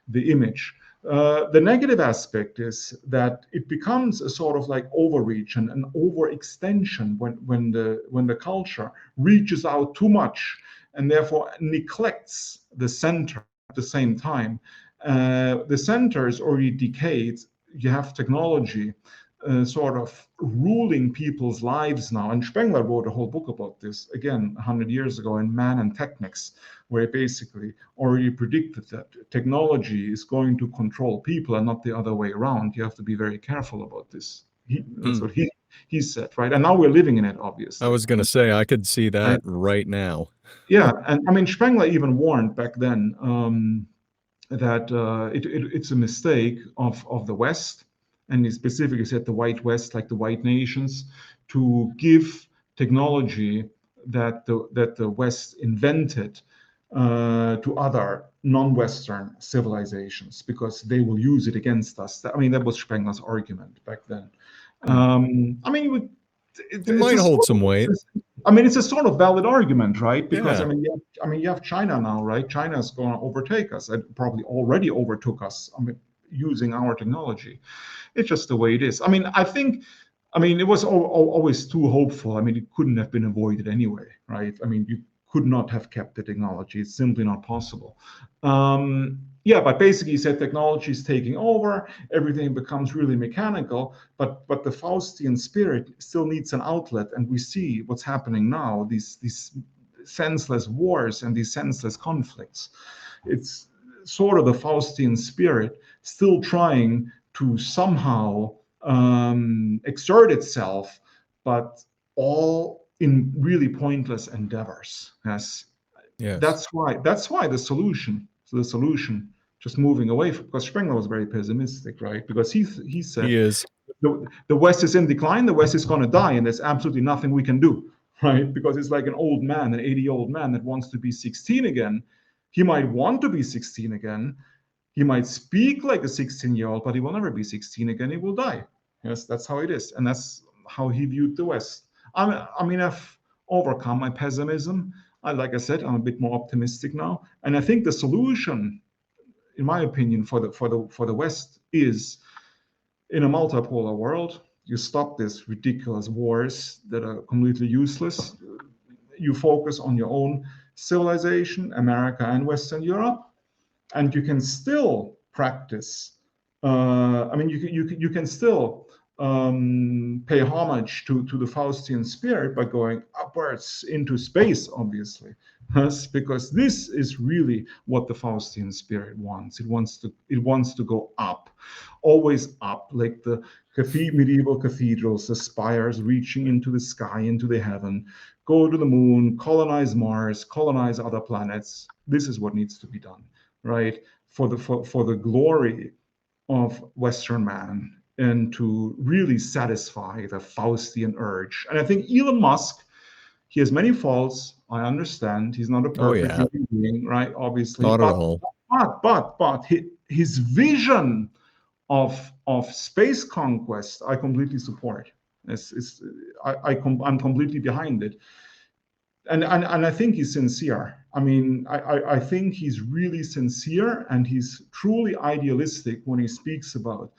the image. The negative aspect is that it becomes a sort of like overreach and an overextension when the culture reaches out too much and therefore neglects the center at the same time. The center is already decayed. You have technology sort of ruling people's lives now. And Spengler wrote a whole book about this, again, 100 years ago, in Man and Technics, where he basically already predicted that technology is going to control people and not the other way around. You have to be very careful about this. That's what he said, right? And now we're living in it, obviously. I was going to say, I could see that right now. Yeah, and Spengler even warned back then that it's a mistake of the West, and he specifically said the white West, like the white nations, to give technology that the West invented to other non-Western civilizations, because they will use it against us. That was Spengler's argument back then. Hmm. I mean, It it's might a hold sort some of, weight. I mean, it's a sort of valid argument, right? Because Yeah. you have China now, right? China is going to overtake us. It probably already overtook us. I mean, using our technology. It's just the way it is. I mean, I mean, it was always too hopeful. I mean, it couldn't have been avoided anyway, right? I mean, you could not have kept the technology. It's simply not possible. Yeah, but basically, he said technology is taking over. Everything becomes really mechanical. But the Faustian spirit still needs an outlet, and we see what's happening now. These senseless wars and these senseless conflicts. It's sort of the Faustian spirit still trying to somehow exert itself, but all in really pointless endeavors. Yes, Yes. that's why the solution, just moving away from, because Spengler was very pessimistic, right? Because he He said is. the West is in decline, the West is going to die, and there's absolutely nothing we can do, right? Because it's like an old man, an 80-year-old man that wants to be 16 again. He might want to be 16 again. He might speak like a 16-year-old, but he will never be 16 again. He will die. Yes, that's how it is. And that's how he viewed the West. I mean, I've overcome my pessimism. Like I said, I'm a bit more optimistic now. And I think the solution, in my opinion, for the West is, in a multipolar world, you stop these ridiculous wars that are completely useless. You focus on your own civilization, America and Western Europe, and you can still practice. I mean, you can still pay homage to the Faustian spirit by going upwards into space, obviously. Yes, because this is really what the Faustian spirit wants. It wants to go up, always up, like the medieval cathedrals, the spires reaching into the sky, into the heaven, go to the moon, colonize Mars, colonize other planets. This is what needs to be done, right? For the glory of Western man, and to really satisfy the Faustian urge. And I think Elon Musk, he has many faults. I understand he's not a Oh perfect yeah. human being, right? Obviously, Not at all. but his vision of space conquest, I completely support. I'm completely behind it, and I think he's sincere. I mean, I think he's really sincere, and he's truly idealistic when he speaks about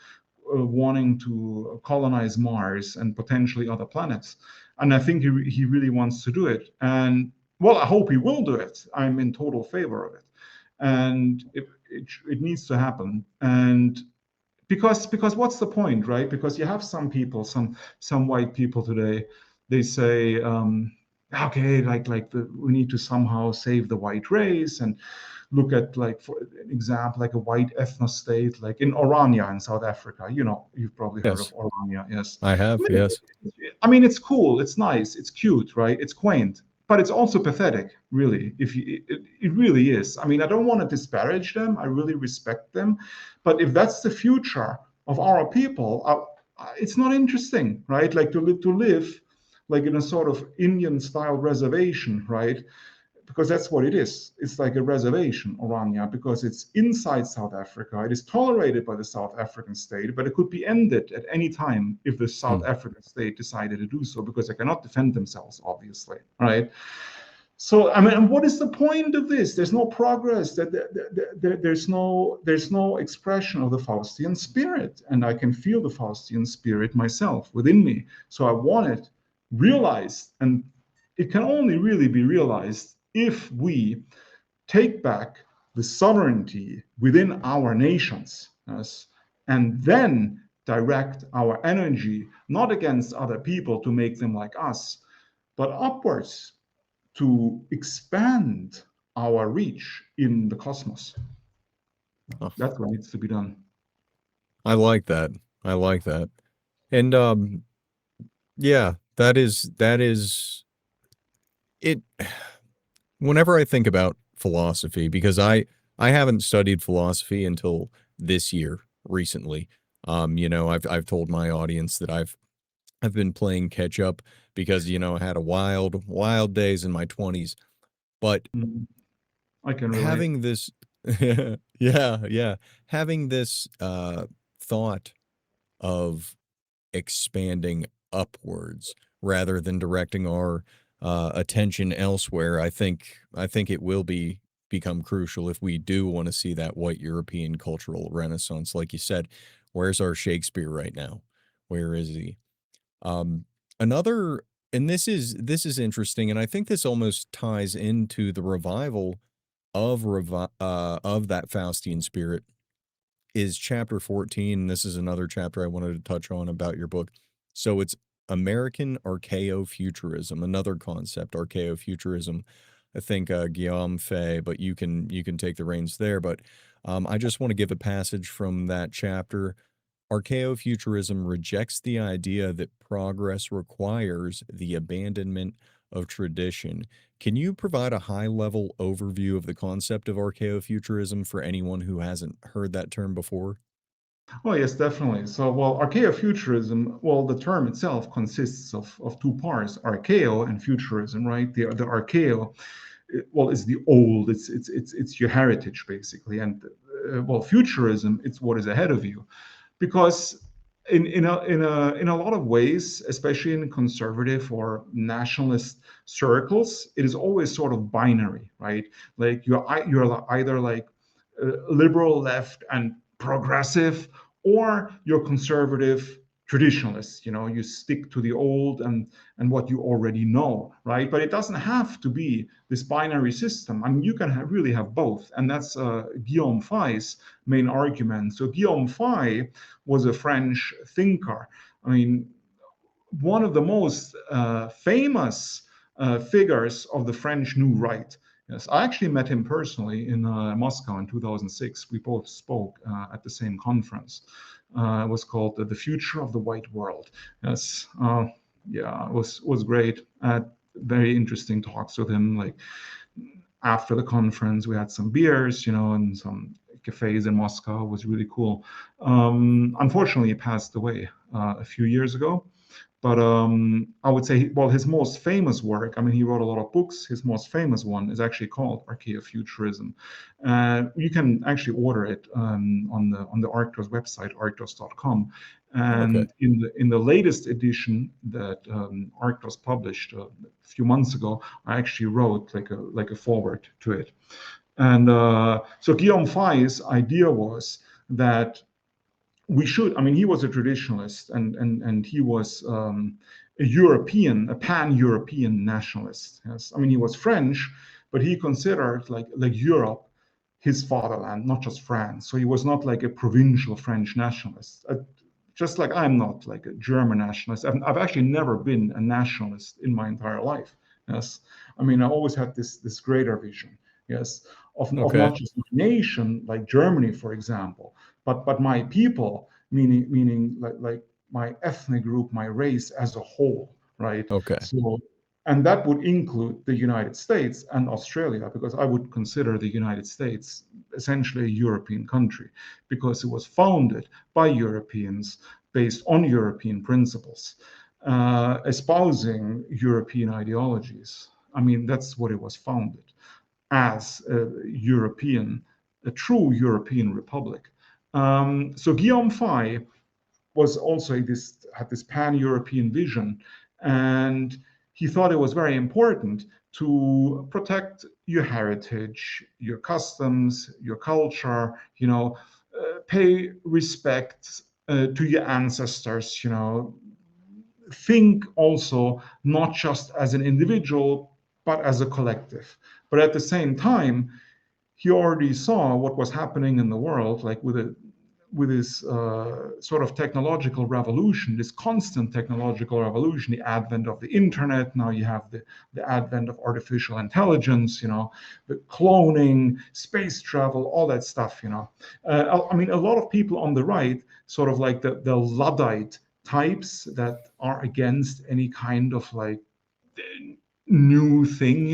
wanting to colonize Mars and potentially other planets. And I think he really wants to do it. And well, I hope he will do it. I'm in total favor of it, and it needs to happen. And because what's the point, right? Because you have some people, some white people today, they say, okay, we need to somehow save the white race, and look at, like, for an example, like a white ethno state, like in Orania in South Africa. You've probably heard of Yes. Orania. Yes. I have. Yes. I mean, it's cool, it's nice, it's cute, right? It's quaint, but it's also pathetic, really. It really is. I mean, I don't want to disparage them. I really respect them, but if that's the future of our people, it's not interesting, right? Like to live like in a sort of Indian style reservation, right? Because that's what it is. It's like a reservation, Orania, because it's inside South Africa. It is tolerated by the South African state, but it could be ended at any time if the South Hmm. African state decided to do so, because they cannot defend themselves, obviously, right? So, I mean, and what is the point of this? There's no progress. There's no expression of the Faustian spirit, and I can feel the Faustian spirit myself within me. So I want it realized, and it can only really be realized if we take back the sovereignty within our nations, yes, and then direct our energy not against other people to make them like us, but upwards to expand our reach in the cosmos. Oh, That's what needs to be done. I like that. I like that. And yeah, that is it. Whenever I think about philosophy, because I haven't studied philosophy until this year recently. I've told my audience that I've been playing catch up because I had a wild days in my 20s. But Mhm. I can relate. having this yeah, having this thought of expanding upwards rather than directing our attention elsewhere. I think it will become crucial if we do want to see that white European cultural renaissance. Like you said, where's our Shakespeare right now? Where is he? Um, another, and this is interesting, and I think this almost ties into the revival of that Faustian spirit is chapter 14. This is another chapter I wanted to touch on about your book. So it's American archaeofuturism, another concept, archaeofuturism. I think Guillaume Fay, but you can take the reins there. But I just want to give a passage from that chapter. Archaeofuturism rejects the idea that progress requires the abandonment of tradition. Can you provide a high level overview of the concept of archaeofuturism for anyone who hasn't heard that term before? Well, yes, definitely. So, well, archaeofuturism, well, the term itself consists of two parts, archaeo and futurism, right? The archaeo, well, is the old, it's your heritage basically, and well, futurism, it's what is ahead of you, because in a lot of ways, especially in conservative or nationalist circles, it is always sort of binary, right? Like you're either like liberal left and progressive, or you're conservative traditionalist. You stick to the old and what you already know, right? But it doesn't have to be this binary system. I mean, you can really have both, and that's Guillaume Fay's main argument. So Guillaume Fay was a French thinker. I mean, one of the most famous figures of the French New Right. Yes, I actually met him personally in Moscow in 2006. We both spoke at the same conference. It was called "The Future of the White World." Yes, yeah, it was great. Very interesting talks with him. Like after the conference, we had some beers, and some cafes in Moscow. It was really cool. Unfortunately, he passed away a few years ago. But I would say, well, his most famous work, I mean, he wrote a lot of books. His most famous one is actually called Archaeofuturism. You can actually order it on the Arctos website, arctos.com. Okay. And in the latest edition that Arctos published a few months ago, I actually wrote like a foreword to it. And so Guillaume Fay's idea was that I mean, he was a traditionalist, and he was a pan-European nationalist. Yes, I mean, he was French, but he considered like Europe his fatherland, not just France. So he was not like a provincial French nationalist. Just like I'm not like a German nationalist. I've actually never been a nationalist in my entire life. Yes, I mean, I always had this greater vision. Yes, of Okay. not just my nation, like Germany, for example, but my people, meaning like my ethnic group, my race as a whole, right? Okay. So, and that would include the United States and Australia, because I would consider the United States essentially a European country, because it was founded by Europeans based on European principles, espousing European ideologies. I mean, that's what it was founded as a true European republic. So Guillaume Fay had this pan-European vision, and he thought it was very important to protect your heritage, your customs, your culture, pay respect to your ancestors, think also not just as an individual, but as a collective. But at the same time, he already saw what was happening in the world, like with this sort of technological revolution, this constant technological revolution, the advent of the internet. Now you have the advent of artificial intelligence, the cloning, space travel, all that stuff. I mean, a lot of people on the right, sort of like the Luddite types that are against any kind of like new thing,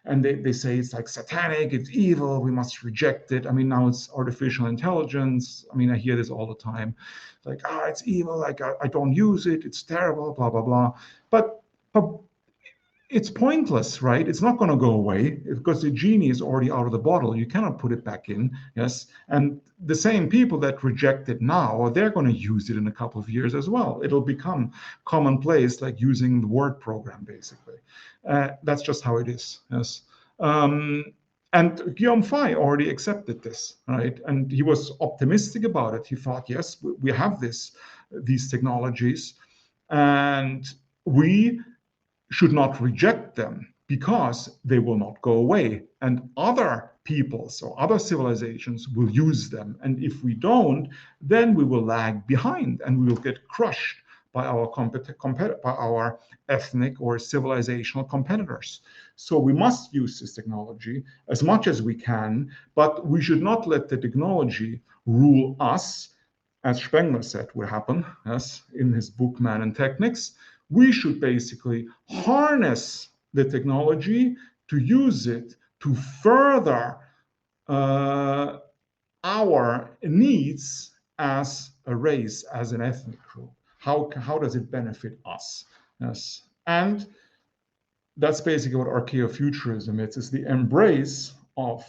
and they say it's like satanic, it's evil, we must reject it. I mean, now it's artificial intelligence. I mean, I hear this all the time, like, it's evil, like I don't use it, it's terrible, blah blah blah. But it's pointless, right? It's not going to go away because the genie is already out of the bottle. You cannot put it back in, yes? And the same people that reject it now, they're going to use it in a couple of years as well. It'll become commonplace, like using the word program, basically. That's just how it is, yes? And Guillaume Fay already accepted this, right? And he was optimistic about it. He thought, yes, we have these technologies, and we should not reject them because they will not go away. And other peoples or other civilizations will use them. And if we don't, then we will lag behind and we will get crushed by our ethnic or civilizational competitors. So we must use this technology as much as we can, but we should not let the technology rule us, as Spengler said would happen, yes, in his book Man and Technics. We should basically harness the technology to use it to further our needs as a race, as an ethnic group. How does it benefit us? Yes. And that's basically what archaeofuturism is. It's the embrace of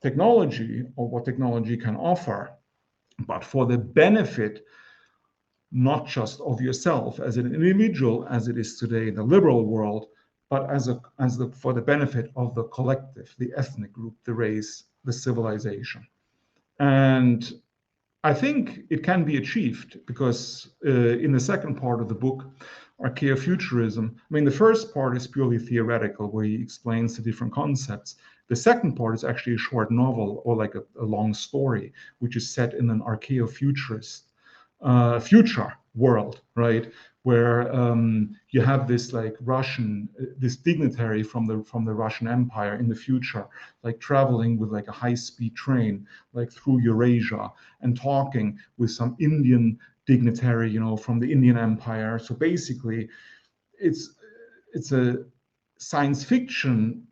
technology or what technology can offer, but for the benefit not just of yourself as an individual, as it is today in the liberal world, but for the benefit of the collective, the ethnic group, the race, the civilization. And I think it can be achieved because in the second part of the book, Archaeofuturism, I mean, the first part is purely theoretical, where he explains the different concepts. The second part is actually a short novel or like a long story, which is set in an archaeofuturist future world, right? Where you have this like this dignitary from the Russian Empire in the future, like traveling with like a high-speed train, like through Eurasia, and talking with some Indian dignitary, from the Indian Empire. So basically, it's a science fiction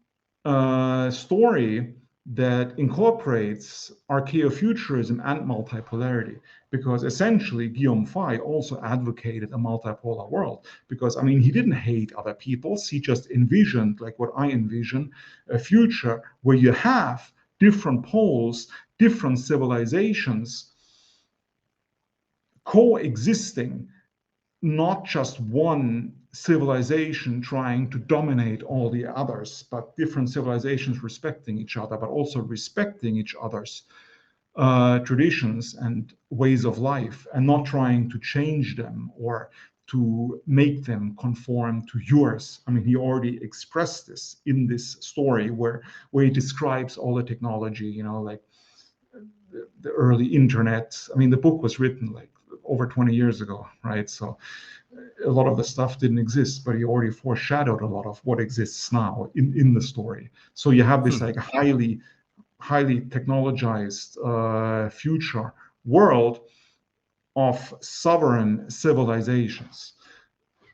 story that incorporates archaeofuturism and multipolarity, because essentially Guillaume Fay also advocated a multipolar world, because he didn't hate other peoples, he just envisioned, like what I envision, a future where you have different poles, different civilizations coexisting, not just one civilization trying to dominate all the others, but different civilizations respecting each other, but also respecting each other's traditions and ways of life, and not trying to change them or to make them conform to yours. He already expressed this in this story where he describes all the technology, like the early internet. The book was written like over 20 years ago, right? So a lot of the stuff didn't exist, but he already foreshadowed a lot of what exists now in the story. So you have this like highly technologized future world of sovereign civilizations,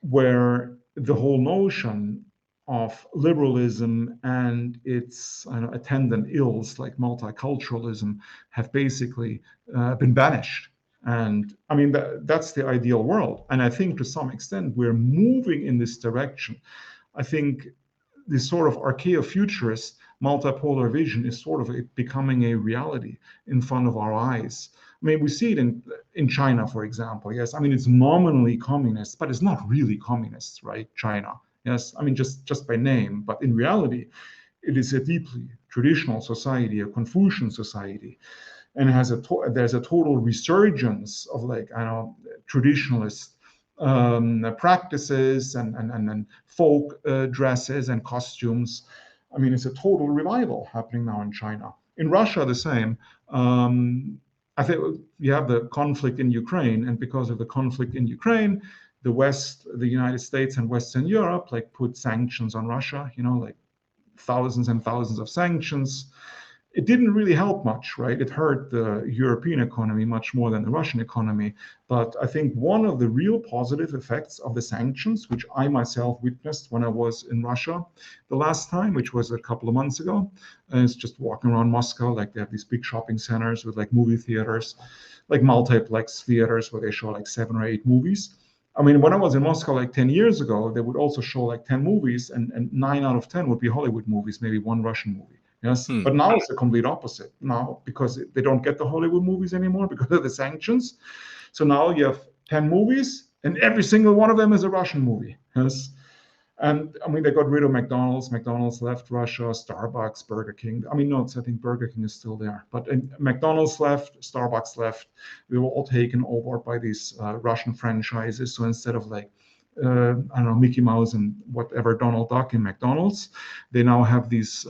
where the whole notion of liberalism and its attendant ills like multiculturalism have basically been banished. And that's the ideal world. And I think to some extent we're moving in this direction. I think this sort of archaeofuturist multipolar vision is sort of becoming a reality in front of our eyes. We see it in China, for example. Yes, it's nominally communist, but it's not really communist, right? China. Yes, just by name, but in reality, it is a deeply traditional society, a Confucian society, and there's a total resurgence of traditionalist practices and folk dresses and costumes. It's a total revival happening now in China. In Russia, the same. I think you have the conflict in Ukraine, and because of the conflict in Ukraine, the West, the United States and Western Europe, put sanctions on Russia, like thousands and thousands of sanctions. It didn't really help much, right? It hurt the European economy much more than the Russian economy. But I think one of the real positive effects of the sanctions, which I myself witnessed when I was in Russia the last time, which was a couple of months ago, is just walking around Moscow, they have these big shopping centers with movie theaters, multiplex theaters where they show 7 or 8 movies. I mean, when I was in Moscow like 10 years ago, they would also show like 10 movies, and 9 out of 10 would be Hollywood movies, maybe one Russian movie. Yes. Hmm. But now it's the complete opposite. Now, because they don't get the Hollywood movies anymore because of the sanctions. So now you have 10 movies, and every single one of them is a Russian movie. Yes. And I mean, they got rid of McDonald's. McDonald's left Russia, Starbucks, Burger King. I mean, no, I think Burger King is still there. But McDonald's left, Starbucks left. They were all taken over by these Russian franchises. So instead of like, I don't know, Mickey Mouse and whatever, Donald Duck in McDonald's, they now have these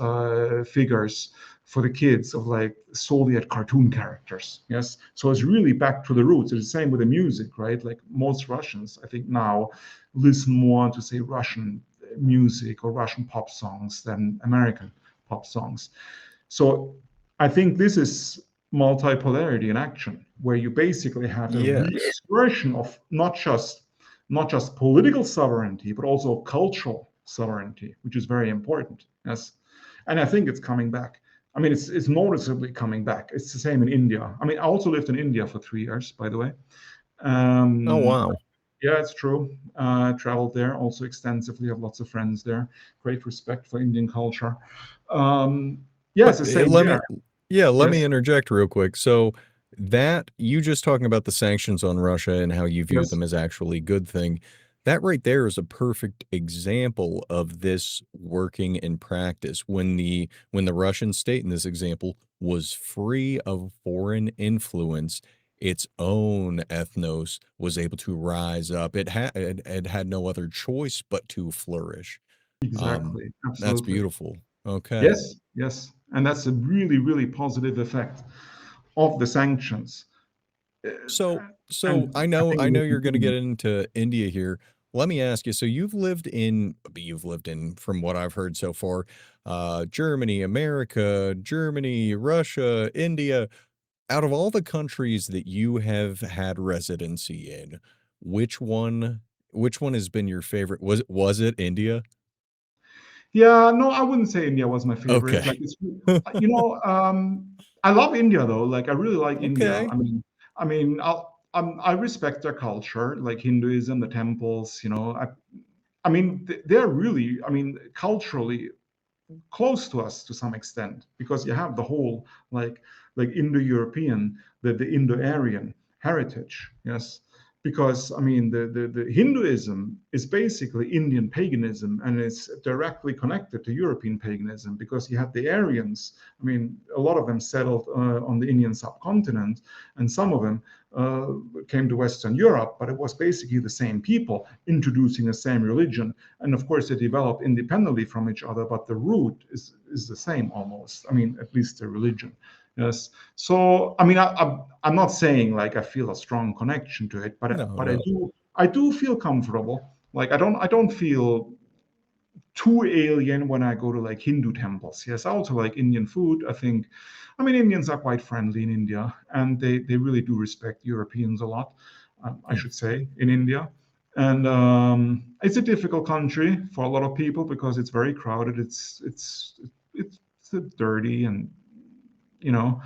figures for the kids of like Soviet cartoon characters. Yes. So it's really back to the roots. It's the same with the music, right? Like most Russians, I think now listen more to say Russian music or Russian pop songs than American pop songs. So I think this is multipolarity in action, where you basically have a Yes. reassertion of not just political sovereignty, but also cultural sovereignty, which is very important. Yes. And I think it's coming back. I mean, it's noticeably coming back. It's the same in India. I mean, I also lived in India for 3 years, by the way. Oh, wow. Yeah, it's true. Traveled there also extensively. Have lots of friends there. Great respect for Indian culture. Yeah, it's But the same let here. me, yeah, let me Yes, interject real quick. So that you just talking about the sanctions on Russia and how you view yes, them as actually good thing, that right there is a perfect example of this working in practice. When the Russian state in this example was free of foreign influence, its own ethnos was able to rise up. It had no other choice but to flourish. Um, exactly. that's Absolutely. beautiful. Okay. Yes, yes. And that's a really, really positive effect of the sanctions. Uh, So And I I know think I it know will you're going to continue. get into India here. Let me ask you. So you've lived in from what I've heard so far, Germany, America, Germany, Russia, India. Out of all the countries that you have had residency in, which one which one has been your favorite? Was it India? Yeah, no, I wouldn't say India was my favorite. Like Okay. it's, I love India though. Like I really like India. Okay. I respect their culture, like Hinduism, the temples. I mean, they're really, I mean, culturally close to us to some extent because you have the whole like Indo-European, the Indo-Aryan heritage. Yes, because I mean the Hinduism is basically Indian paganism and it's directly connected to European paganism because you had the Aryans. I mean, a lot of them settled on the Indian subcontinent, and some of them came to Western Europe, but it was basically the same people introducing the same religion. And of course, they developed independently from each other, but the root is the same almost. I mean, at least the religion. Yes. So I mean, I'm not saying like I feel a strong connection to it, but No, but I no. do I do feel comfortable. Like I don't feel too alien when I go to like Hindu temples. Yes, I also like Indian food. I mean, Indians are quite friendly in India, and they really do respect Europeans a lot. I Hmm. should say in India, and it's a difficult country for a lot of people because it's very crowded. It's dirty and you know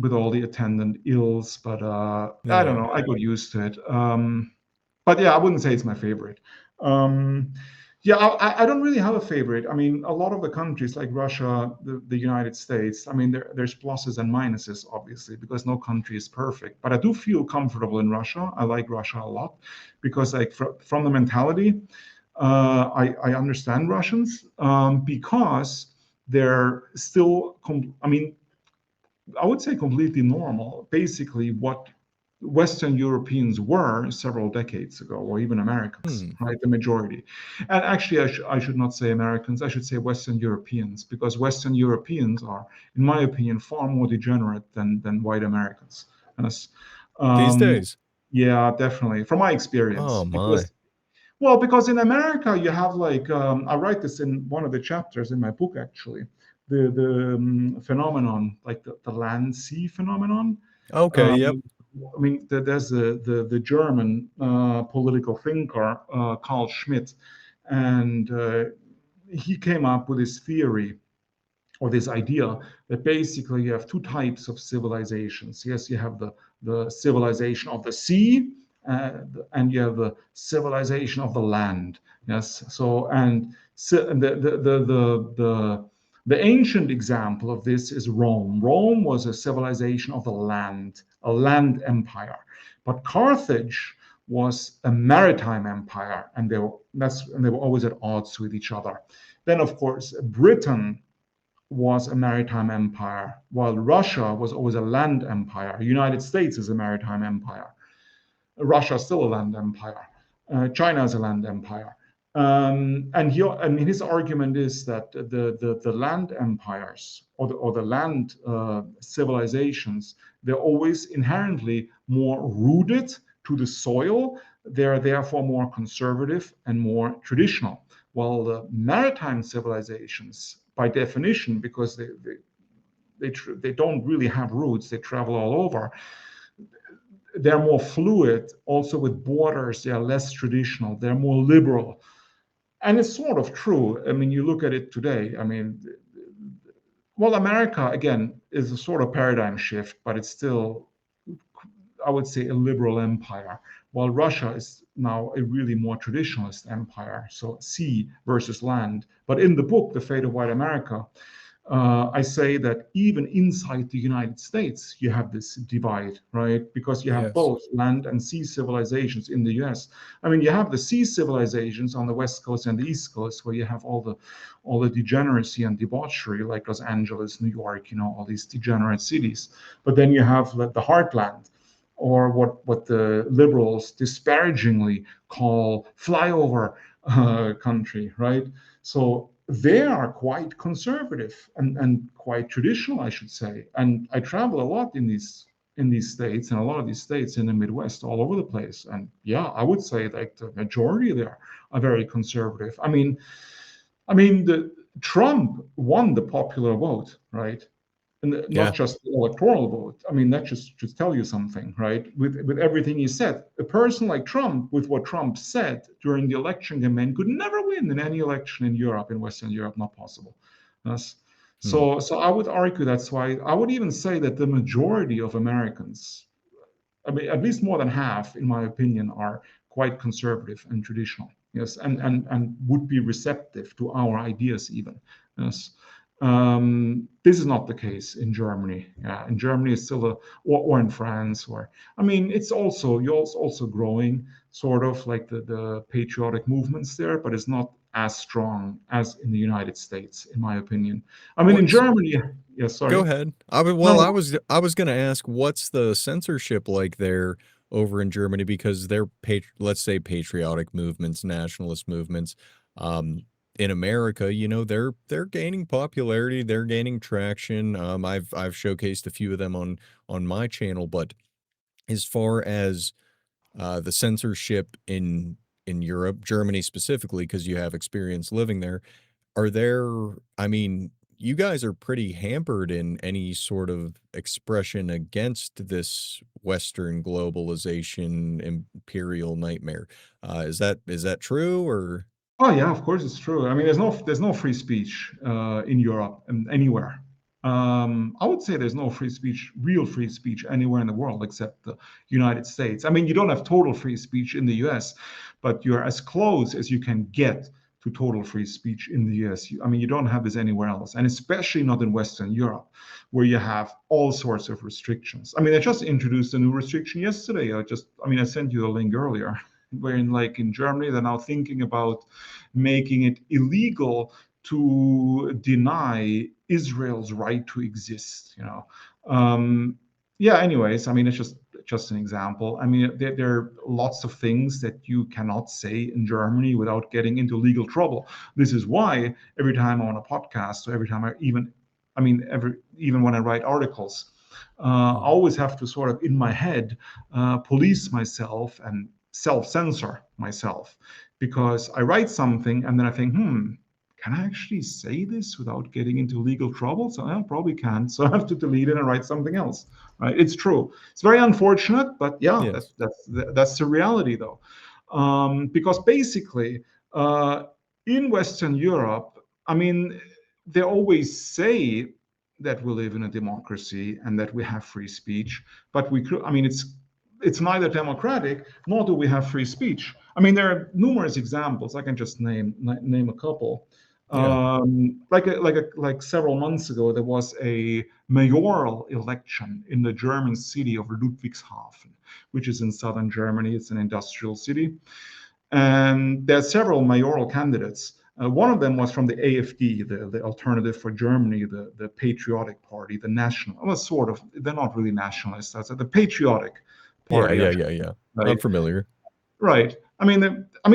with all the attendant ills. But I don't Yeah. know. I got used to it. But yeah, I wouldn't say it's my favorite. Um, yeah, I don't really have a favorite. I mean, a lot of the countries like Russia, the United States, I mean, there's pluses and minuses, obviously, because no country is perfect. But I do feel comfortable in Russia. I like Russia a lot because, like, from the mentality, I understand Russians because they're still, I mean, I would say completely normal, basically what Western Europeans were several decades ago, or even Americans, Hmm. right? The majority. And actually, I should not say Americans, I should say Western Europeans, because Western Europeans are, in my opinion, far more degenerate than white Americans. Yes. These Um, days. yeah, definitely, from my Oh experience, my. because in America you have like I write this in one of the chapters in my book actually, the phenomenon like the land sea phenomenon. Okay, yep. Um, I mean, there's the German political thinker Carl Schmitt, and he came up with this theory or this idea that basically you have two types of civilizations. Yes, you have the civilization of the sea, and you have the civilization of the land. Yes. So and the ancient example of this is Rome. Rome was a civilization of the land, a land empire, but Carthage was a maritime empire, and they were always at odds with each other. Then, of course, Britain was a maritime empire, while Russia was always a land empire. The United States is a maritime empire. Russia is still a land empire. China is a land empire. And his argument is that the land empires or the land civilizations, they're always inherently more rooted to the soil. They're therefore more conservative and more traditional. While the maritime civilizations, by definition, because they don't really have roots, they travel all over, they're more fluid, also with borders, they are less traditional, they're more liberal. And it's sort of true. I mean, you look at it today, I mean, well, America, again, is a sort of paradigm shift, but it's still, I would say, a liberal empire, while Russia is now a really more traditionalist empire, so sea versus land. But in the book, The Fate of White America, I say that even inside the United States, you have this divide, right? Because you have Yes. both land and sea civilizations in the US. I mean, you have the sea civilizations on the West Coast and the East Coast, where you have all the degeneracy and debauchery, like Los Angeles, New York, all these degenerate cities. But then you have the heartland, or what the liberals disparagingly call flyover country, right? So they are quite conservative and quite traditional, I should say. And I travel a lot in these states, and a lot of these states in the Midwest, all over the place. And yeah, I would say like the majority there are very conservative. I mean, the Trump won the popular vote, right? And Yeah. not just the electoral vote. I mean, that just should tell you something, right? With everything he said, a person like Trump, with what Trump said during the election campaign, could never win in any election in Europe, in Western Europe, not possible. Yes. Hmm. So I would argue that's why I would even say that the majority of Americans, I mean, at least more than half, in my opinion, are quite conservative and traditional. Yes, and would be receptive to our ideas even. Yes. This is not the case in Germany. Yeah, in Germany, it's still or in France, or I mean, it's also also growing, sort of like the patriotic movements there, but it's not as strong as in the United States, in my opinion. I mean, in What's Germany, yeah, Go sorry, ahead. no, I was gonna ask, what's the censorship like there over in Germany? Because they're let's say patriotic movements, nationalist movements, in America, they're gaining popularity, they're gaining traction. I've showcased a few of them on my channel, but as far as the censorship in Europe, Germany specifically, because you have experience living there, are there I mean, you guys are pretty hampered in any sort of expression against this Western globalization imperial nightmare. Is that true or oh yeah, of course it's true. I mean, there's no free speech in Europe and anywhere. I would say there's no free speech, real free speech anywhere in the world except the United States. I mean, you don't have total free speech in the US, but you're as close as you can get to total free speech in the US. I mean, you don't have this anywhere else, and especially not in Western Europe, where you have all sorts of restrictions. I mean, I just introduced a new restriction yesterday. I sent you the link earlier, where in Germany, they're now thinking about making it illegal to deny Israel's right to exist. Yeah. Anyways, I mean, it's just an example. I mean, there are lots of things that you cannot say in Germany without getting into legal trouble. This is why every time I'm on a podcast, or every time even when I write articles, I Mhm. always have to sort of in my head police myself and self-censor myself, because I write something and then I think, can I actually say this without getting into legal trouble? So I probably can't. So I have to delete it and write something else. Right? It's true. It's very unfortunate, but yeah, Yes. that's the reality, though, because basically uh, in Western Europe, I mean, they always say that we live in a democracy and that we have free speech, but I mean, it's neither democratic nor do we have free speech. I mean, there are numerous examples. I can just name a couple. Yeah. Like several months ago, there was a mayoral election in the German city of Ludwigshafen, which is in southern Germany. It's an industrial city, and there are several mayoral candidates. One of them was from the AfD, the Alternative for Germany, the patriotic party, the national. Well, sort of. They're not really nationalists. That's the patriotic party. Yeah. I'm Right. familiar. Right. I mean,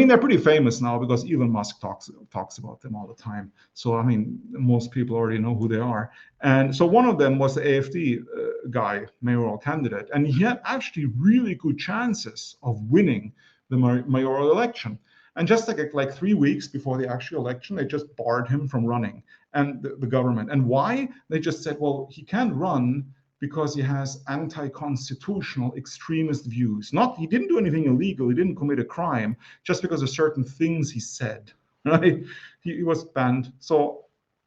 they're pretty famous now because Elon Musk talks about them all the time. So I mean, most people already know who they are. And so one of them was the AfD guy, mayoral candidate, and he had actually really good chances of winning the mayoral election. And just like 3 weeks before the actual election, they just barred him from running, and the government. And why? They just said, well, he can't run because he has anti-constitutional extremist views. Not, he didn't do anything illegal, he didn't commit a crime, just because of certain things he said, right? He was banned. So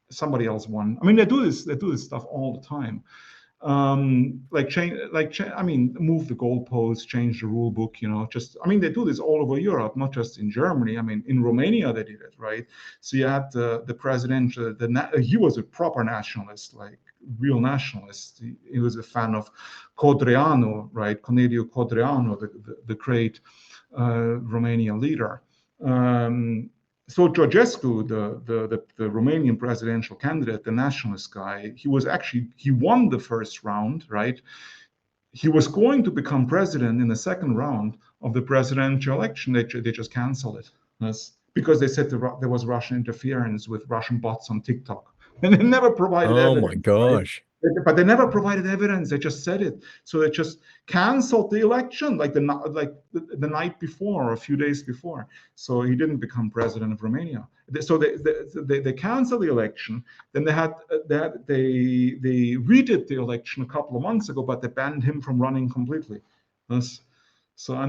somebody else won. I mean, they do this stuff all the time. Move the goalposts, change the rule book, they do this all over Europe, not just in Germany. I mean, in Romania they did it, right? So you had the president, he was a proper nationalist, like real nationalist. He was a fan of Codreanu, right? Corneliu Codreanu, the great Romanian leader. So Georgescu, the Romanian presidential candidate, the nationalist guy, he won the first round, right? He was going to become president in the second round of the presidential election. They just canceled it. Because they said there was Russian interference with Russian bots on TikTok. And they never provided evidence. Oh my gosh. Right? But they never provided evidence. They just said it. So they just canceled the election like the night before or a few days before. So he didn't become president of Romania. So they canceled the election. Then they redid the election a couple of months ago, but they banned him from running completely. And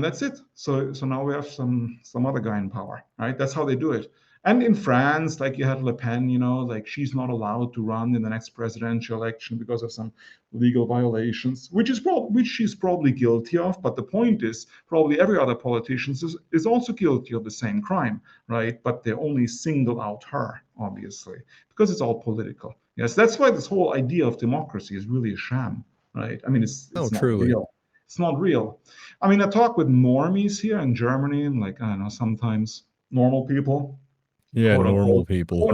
that's it. So now we have some other guy in power, right? That's how they do it. And in France, like you had Le Pen, like she's not allowed to run in the next presidential election because of some legal violations, which she's probably guilty of. But the point is, probably every other politician is also guilty of the same crime, right? But they only single out her, obviously, because it's all political. Yes, that's why this whole idea of democracy is really a sham, right? I mean, it's not truly real. It's not real. I mean, I talk with normies here in Germany, and I don't know, sometimes normal people. Yeah, normal people.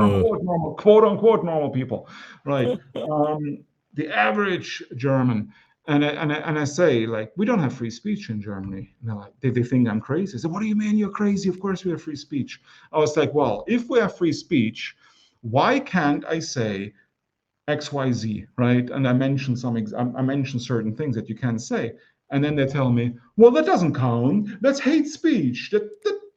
Quote unquote normal people, right? The average German, and I say, like, we don't have free speech in Germany. And they're like, they think I'm crazy. I said, what do you mean you're crazy? Of course we have free speech. I was like, well, if we have free speech, why can't I say XYZ, right? And I mentioned certain things that you can't say. And then they tell me, well, that doesn't count. That's hate speech.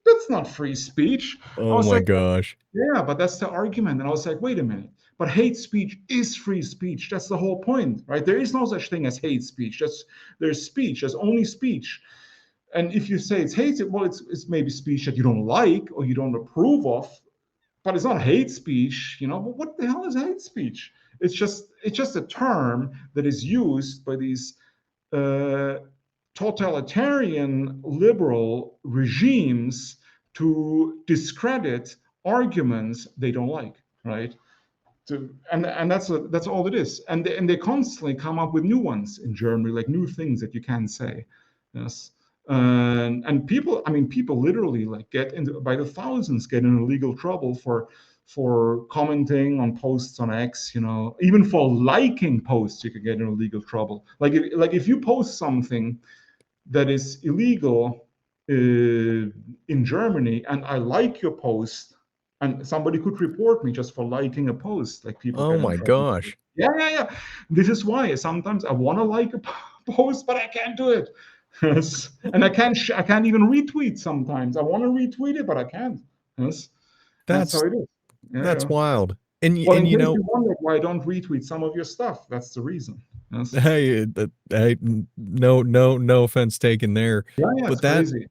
That's not free speech. Oh my gosh. Yeah, but that's the argument. And I was like, wait a minute. But hate speech is free speech. That's the whole point, right? There is no such thing as hate speech. There's speech. There's only speech. And if you say it's hate, well, it's maybe speech that you don't like or you don't approve of, but it's not hate speech. But what the hell is hate speech? It's just a term that is used by these totalitarian liberal regimes to discredit arguments they don't like, right? And that's all it is. And they constantly come up with new ones in Germany, like new things that you can't say. Yes. And people literally get by the thousands get in legal trouble for commenting on posts on X, even for liking posts, you could get in legal trouble. Like if you post something that is illegal in Germany, and I like your post, and somebody could report me just for liking a post. Like people. Oh my gosh. Yeah. This is why sometimes I want to like a post, but I can't do it. Yes. And I can't even retweet sometimes. I want to retweet it, but I can't. Yes. That's how it is. Yeah, that's wild. And well, and in case you wonder why I don't retweet some of your stuff, that's the reason. Yes. Hey, no offense taken there. Yeah, but it's crazy.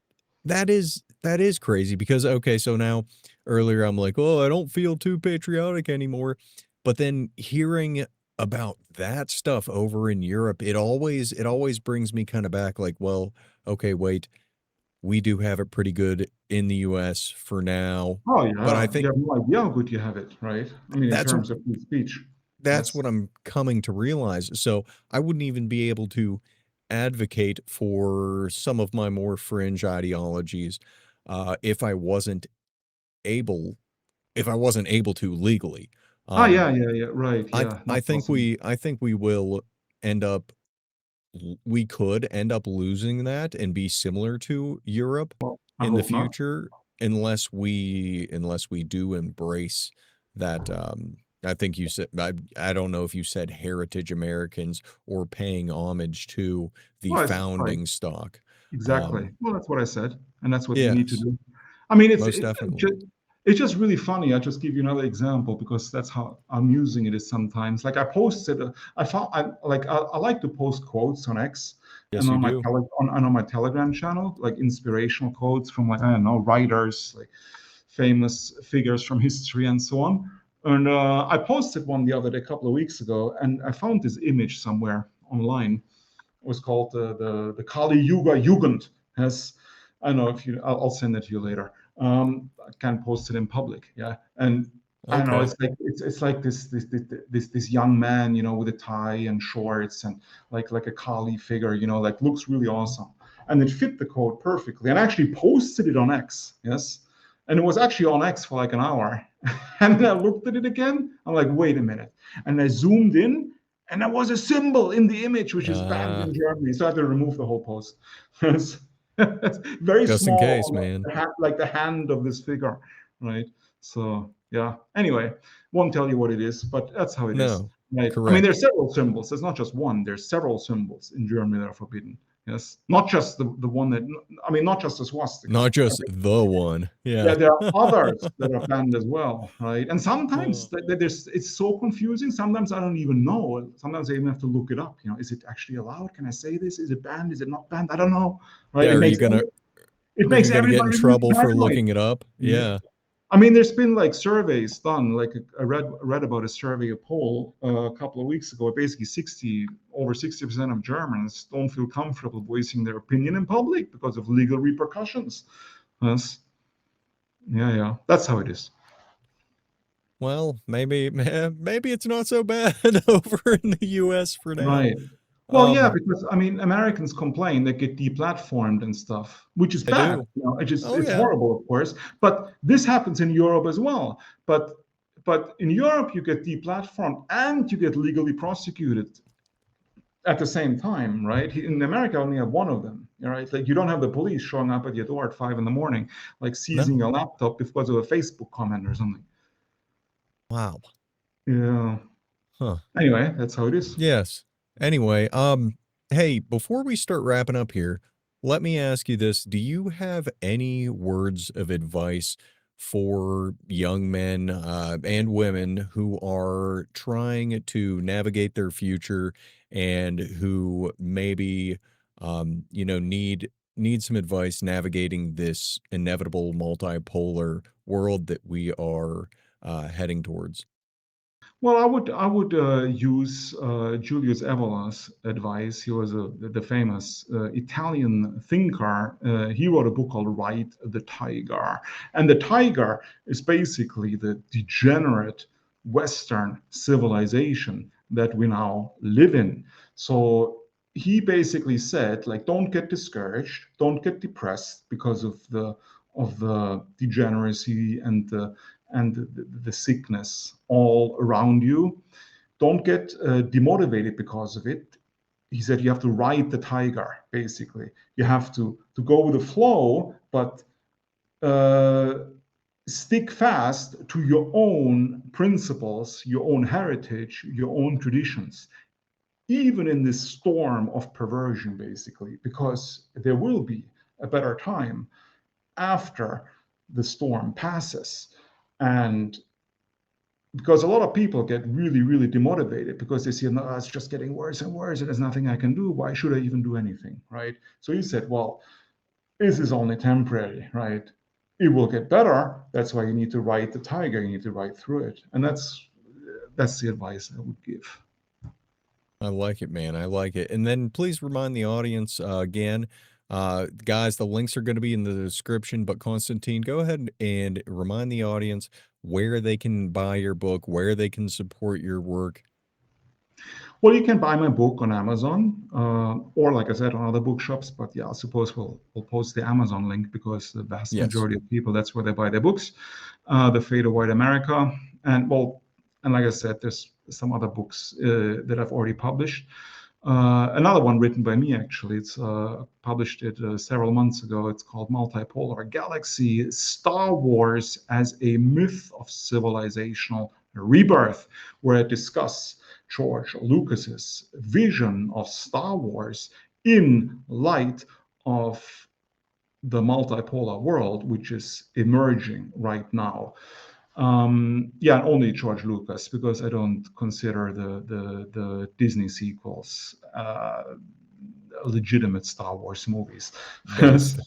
That is crazy because, okay, so now earlier I'm like, oh, I don't feel too patriotic anymore. But then hearing about that stuff over in Europe, it always brings me kind of back like, well, okay, wait, we do have it pretty good in the US for now, Oh but I yeah, you think have no idea how good you have it, right? I mean, in that's terms of free speech. that's Yes. what I'm coming to realize. So I wouldn't even be able to advocate for some of my more fringe ideologies if I wasn't able to legally. Ah, Um, yeah, yeah, yeah. Right. I Yeah. I Not think possible. we will end up we could end up losing that and be similar to Europe Well, I in the hope not. future unless we do embrace that I think you said I don't know if you said heritage Americans or paying homage to the Well, it's right. founding stock. Exactly. Um Well, that's what I said, and that's what we need to yes, do. I mean, most definitely. it's just really funny. I'll just give you another example because that's how amusing it is sometimes. Like I posted, I found, I like to post quotes on X and Yes, you do. on my Telegram channel, like inspirational quotes from like I don't know writers, like famous figures from history and so on. And I posted one the other day, a couple of weeks ago, and I found this image somewhere online. Was called the Kali Yuga Jugend. Has I don't know if you. I'll send it to you later. I can't post it in public. Yeah, and I don't know. Okay. It's like this young man, with a tie and shorts and like a Kali figure, like looks really awesome, and it fit the code perfectly. And I actually posted it on X. Yes. And it was actually on X for like an hour. And then I looked at it again. I'm like, wait a minute. And I zoomed in, and there was a symbol in the image which is banned Uh in Germany. So I had to remove the whole post. It's very just in small case, on man. the hand, like the hand of this figure, right? So yeah. Anyway, won't tell you what it is, but that's how it is. No. Right. I mean, Correct. there's several symbols. There's not just one. There's several symbols in Germany that are forbidden. Yes. Not just the one that. I mean, not just the swastika. Not just the one. Yeah, Yeah. there are others that are banned as well, right? And sometimes Oh. there's it's so confusing. Sometimes I don't even know. Sometimes I even have to look it up. Is it actually allowed? Can I say this? Is it banned? Is it not banned? I don't know, right? Yeah, It are you makes gonna get in everybody really trouble for paranoid. looking it up? Yeah. I mean, there's been like surveys done. Like I read about a survey, a poll a couple of weeks ago. Basically, over 60% of Germans don't feel comfortable voicing their opinion in public because of legal repercussions. Yes. Yeah, yeah. That's how it is. Well, maybe it's not so bad over in the US for now. Right. Well, yeah, Um, because I mean, Americans complain they get deplatformed and stuff, which is I bad. do. Oh It's yeah. horrible, of course. But this happens in Europe as well. But in Europe, you get deplatformed and you get legally prosecuted at the same time, right? In America, I only have one of them, right? Like you don't have the police showing up at your door at 5 in the morning, like seizing No. your laptop because of a Facebook comment or something. Wow. Yeah. Huh. Anyway, that's how it is. Yes. Anyway, hey, before we start wrapping up here, let me ask you this. Do you have any words of advice for young men and women who are trying to navigate their future and who maybe need some advice navigating this inevitable multipolar world that we are heading towards? Well, I would use Julius Evola's advice. He was the famous Italian thinker. He wrote a book called "Ride the Tiger," and the tiger is basically the degenerate Western civilization that we now live in. So he basically said, like, don't get discouraged, don't get depressed because of the degeneracy and the sickness all around you. Don't get demotivated because of it. He said you have to ride the tiger. Basically, you have to go with the flow, but uh, stick fast to your own principles, your own heritage, your own traditions, even in this storm of perversion, basically, because there will be a better time after the storm passes. And because a lot of people get really, really demotivated because they see, no, it's just getting worse and worse, and there's nothing I can do. Why should I even do anything, right? So he said, well, this is only temporary, right? It will get better. That's why you need to ride the tiger. You need to ride through it, and that's the advice I would give. I like it, man. I like it. And then please remind the audience again, guys, the links are going to be in the description. But Constantine, go ahead and remind the audience where they can buy your book, where they can support your work. Well, you can buy my book on Amazon, or like I said, on other bookshops. But yeah, I suppose we'll post the Amazon link because the vast Yes. majority of people, that's where they buy their books. The Fate of White America, and well, and like I said, there's some other books that I've already published. Another one written by me, actually. It's published it several months ago. It's called Multipolar Galaxy: Star Wars as a Myth of Civilizational Rebirth, where I discuss George Lucas's vision of Star Wars in light of the multipolar world, which is emerging right now. Yeah, only George Lucas, because I don't consider the Disney sequels legitimate Star Wars movies. Based.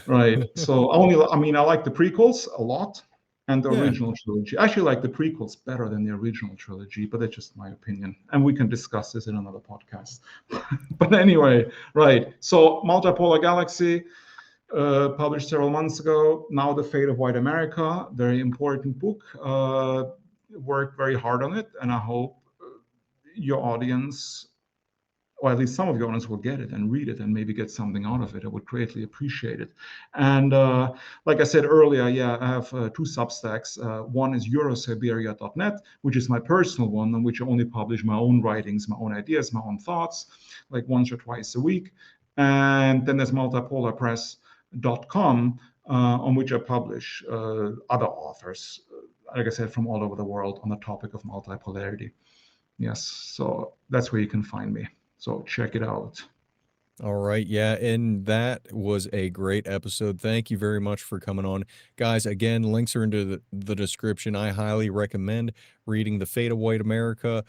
Right. So I mean, I like the prequels a lot and the Yeah. original trilogy. I actually like the prequels better than the original trilogy, but that's just my opinion. And we can discuss this in another podcast. But anyway, right. So Multipolar Galaxy, published several months ago. Now the Fate of White America, very important book. Worked very hard on it, and I hope your audience, or at least some of your audience, will get it and read it and maybe get something out of it. I would greatly appreciate it. And like I said earlier, yeah, I have two Substacks. One is eurosiberia.net, which is my personal one, on which I only publish my own writings, my own ideas, my own thoughts, like once or twice a week. And then there's multipolarpress.com, on which I publish other authors, like I said, from all over the world on the topic of multipolarity. Yes, so that's where you can find me. So check it out. All right. Yeah. And that was a great episode. Thank you very much for coming on. Guys, again, links are into the description. I highly recommend reading The Fate of White America.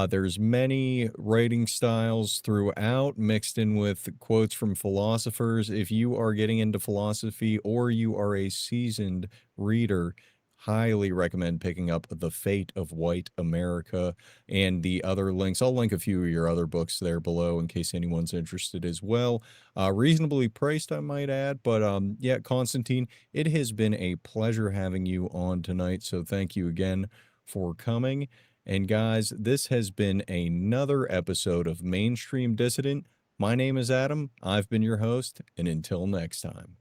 There's many writing styles throughout, mixed in with quotes from philosophers. If you are getting into philosophy or you are a seasoned reader, highly recommend picking up The Fate of White America and the other links. I'll link a few of your other books there below in case anyone's interested as well. Reasonably priced, I might add. But yeah, Constantine, it has been a pleasure having you on tonight. So thank you again for coming. And guys, this has been another episode of Mainstream Dissident. My name is Adam. I've been your host. And until next time.